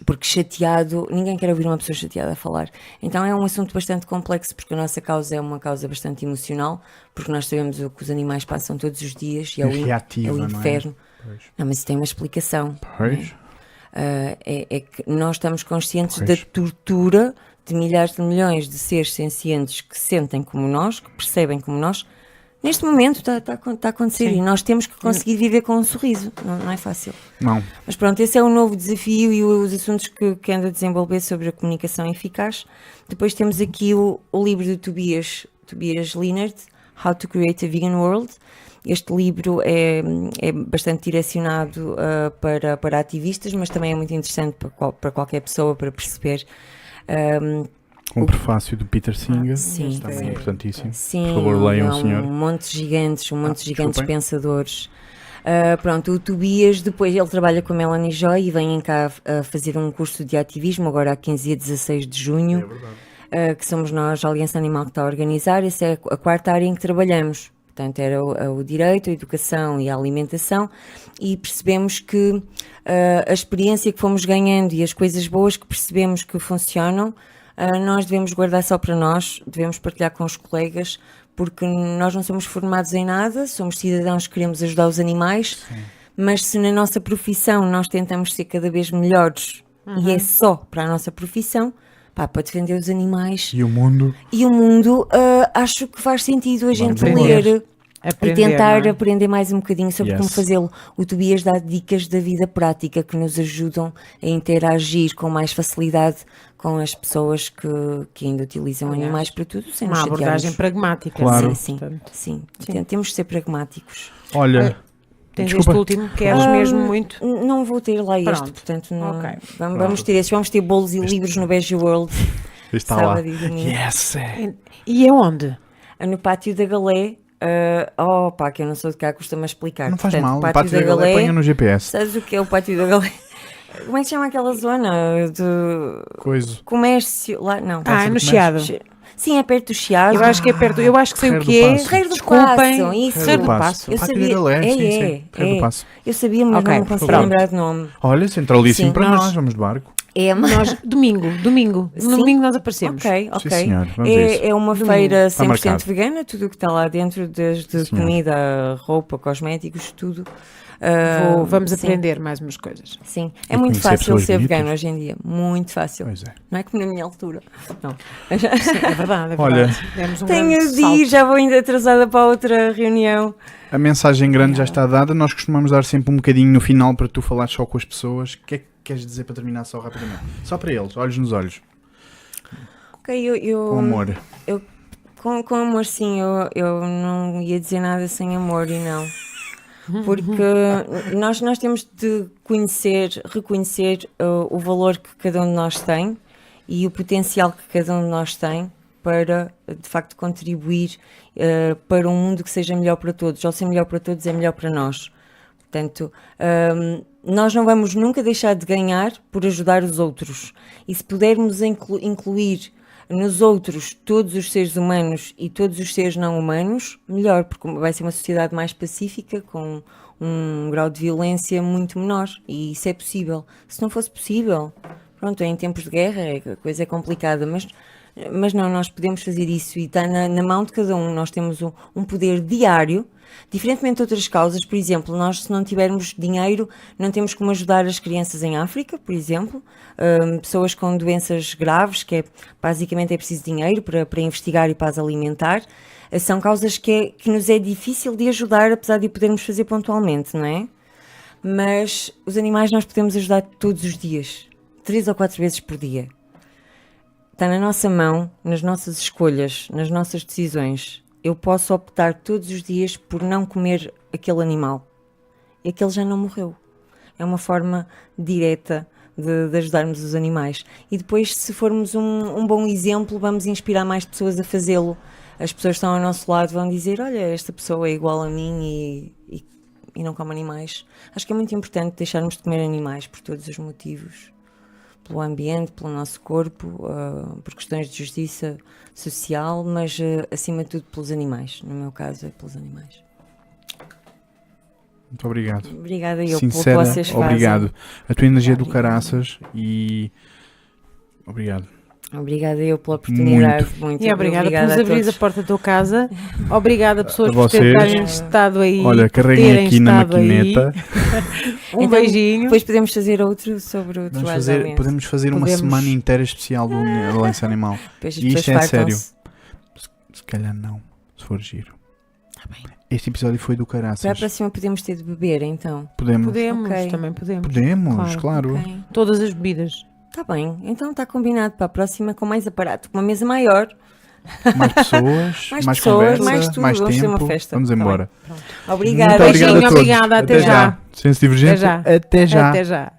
porque chateado, ninguém quer ouvir uma pessoa chateada a falar. Então é um assunto bastante complexo, porque a nossa causa é uma causa bastante emocional, porque nós sabemos o que os animais passam todos os dias e é Reativa, o não é? inferno. Pois. Não, mas isso tem uma explicação. Pois. É que nós estamos conscientes Pois. da tortura de milhares de milhões de seres sencientes que sentem como nós, que percebem como nós. Neste momento está a acontecer. Sim. E nós temos que conseguir viver com um sorriso. Não é fácil. Não. Mas pronto, esse é o novo desafio e os assuntos que ando a desenvolver sobre a comunicação eficaz. Depois temos aqui o livro de Tobias Leonard, How to Create a Vegan World. Este livro é bastante direcionado para ativistas, mas também é muito interessante para qualquer pessoa para perceber. Um prefácio do Peter Singer. sim. Também é importantíssimo. Sim, Por favor, leiam o um senhor. monte de gigantes, desculpem. pensadores. Pronto, o Tobias, depois ele trabalha com a Melanie Joy e vem cá a fazer um curso de ativismo, agora a 15 e 16 de junho, que somos nós, a Aliança Animal, que está a organizar. Essa é a quarta área em que trabalhamos. Portanto, era o direito, a educação e a alimentação, e percebemos que a experiência que fomos ganhando e as coisas boas que percebemos que funcionam, nós devemos guardar só para nós, devemos partilhar com os colegas, porque nós não somos formados em nada, somos cidadãos que queremos ajudar os animais, mas se na nossa profissão nós tentamos ser cada vez melhores, e é só para a nossa profissão, para defender os animais E o mundo? e o mundo, acho que faz sentido a gente aprender. ler e Aprender, tentar não é? aprender mais um bocadinho sobre Yes. como fazê-lo. O Tobias dá dicas da vida prática que nos ajudam a interagir com mais facilidade com as pessoas que ainda utilizam Aliás, animais para tudo, sem Uma nos abordagem chatearmos. pragmática. Claro. Sim, Portanto, sim. Sim. Temos de ser pragmáticos. Olha, tens desculpa. este último, queres mesmo muito? Não vou ter lá este, Pronto. portanto, não, Ok. vamos ter esses. Vamos ter bolos e livros no Veggie World, Está lá. sábado e domingo. Yes! E aonde? No Pátio da Galé. Que eu não sou de cá, custa-me explicar. Não faz Portanto, mal. O Pátio da Galé ponha no GPS. Sabes o que é o Pátio da Galé? Como é que se chama aquela zona de Coisa. comércio? Lá, não. Ah, é no Comércio. Chiado. Sim, é perto do Chiado. Eu acho que é perto, eu acho que sei o Ferreiro que do é. Paço. Ferreiro do Desculpem. Paço, isso. Ferreiro do Paço. Eu Pátio sabia- da Galé, é, sim, é, sim. Ferreiro é. do Paço. Eu sabia, mas Ok, não me consigo pronto. lembrar de nome. Olha, centralíssimo Sim, para nós- nós. Vamos de barco. É uma... Domingo. Sim. No domingo nós aparecemos. Ok. Sim, senhor, vamos a isso. É uma feira Está 100% marcado. vegana, tudo o que está lá dentro, desde Sim, senhor. comida, roupa, cosméticos, tudo. Vamos sim. aprender mais umas coisas. Sim, E é muito conhecer fácil pessoas ser bonitas. vegano hoje em dia. Muito fácil. Pois é. Não é como na minha altura. Não. Sim, é verdade. Olha, Demos um Tenho grande de ir, salto. já vou ainda atrasada para outra reunião. A mensagem grande já está dada. Nós costumamos dar sempre um bocadinho no final para tu falares só com as pessoas. O que é que queres dizer para terminar só rapidamente? Só para eles, olhos nos olhos. Ok, eu Com amor. Com amor, sim, eu não ia dizer nada sem amor e não. Porque nós temos de reconhecer o valor que cada um de nós tem e o potencial que cada um de nós tem para, de facto, contribuir para um mundo que seja melhor para todos. Ao ser melhor para todos, é melhor para nós. Portanto, nós não vamos nunca deixar de ganhar por ajudar os outros. E se pudermos incluir nos outros todos os seres humanos e todos os seres não humanos, melhor, porque vai ser uma sociedade mais pacífica, com um grau de violência muito menor. E isso é possível. Se não fosse possível, pronto, em tempos de guerra a coisa é complicada, mas não, nós podemos fazer isso e está na mão de cada um. Nós temos um poder diário. Diferentemente de outras causas, por exemplo, nós se não tivermos dinheiro, não temos como ajudar as crianças em África, por exemplo, pessoas com doenças graves, que basicamente é preciso dinheiro para investigar e para as alimentar, são causas que nos é difícil de ajudar, apesar de o podermos fazer pontualmente, não é? Mas os animais nós podemos ajudar todos os dias, 3 ou 4 vezes por dia. Está na nossa mão, nas nossas escolhas, nas nossas decisões. Eu posso optar todos os dias por não comer aquele animal. E aquele já não morreu. É uma forma direta de ajudarmos os animais. E depois, se formos um bom exemplo, vamos inspirar mais pessoas a fazê-lo. As pessoas que estão ao nosso lado vão dizer, olha, esta pessoa é igual a mim e não come animais. Acho que é muito importante deixarmos de comer animais por todos os motivos. Pelo ambiente, pelo nosso corpo, por questões de justiça social, mas acima de tudo pelos animais. No meu caso é pelos animais. Muito obrigado. Obrigada eu Sincera, pelo que vocês fazem. obrigado. A tua energia do Obrigada. caraças e... Obrigado. Obrigada eu pela oportunidade. Muito E obrigada por nos a abrir a todos. porta da tua casa. Obrigada, pessoas, A por vocês. terem estado aí. Olha, por carreguem terem aqui na estado aí. maquineta. Um Então, beijinho. Depois podemos fazer outro sobre o desvazamento. Podemos fazer uma Podemos. semana inteira especial do Violência Animal. Depois as E isto pessoas é sério. fartam-se. Se calhar não, se for giro. Tá bem. Este episódio foi do Para a caraças. próxima podemos ter de beber, então. Podemos. Podemos, Ok. também podemos. Podemos, claro. Ok. Todas as bebidas. Está bem, então está combinado para a próxima com mais aparato, com uma mesa maior. Mais pessoas, Mais mais pessoas, conversa, mais tudo, mais vamos ter uma tempo. festa. Vamos Tá bem. embora. Obrigada. Muito obrigado a Beijinho, todos. obrigada, até já. Senso Divergente, Até já. até já. Até já.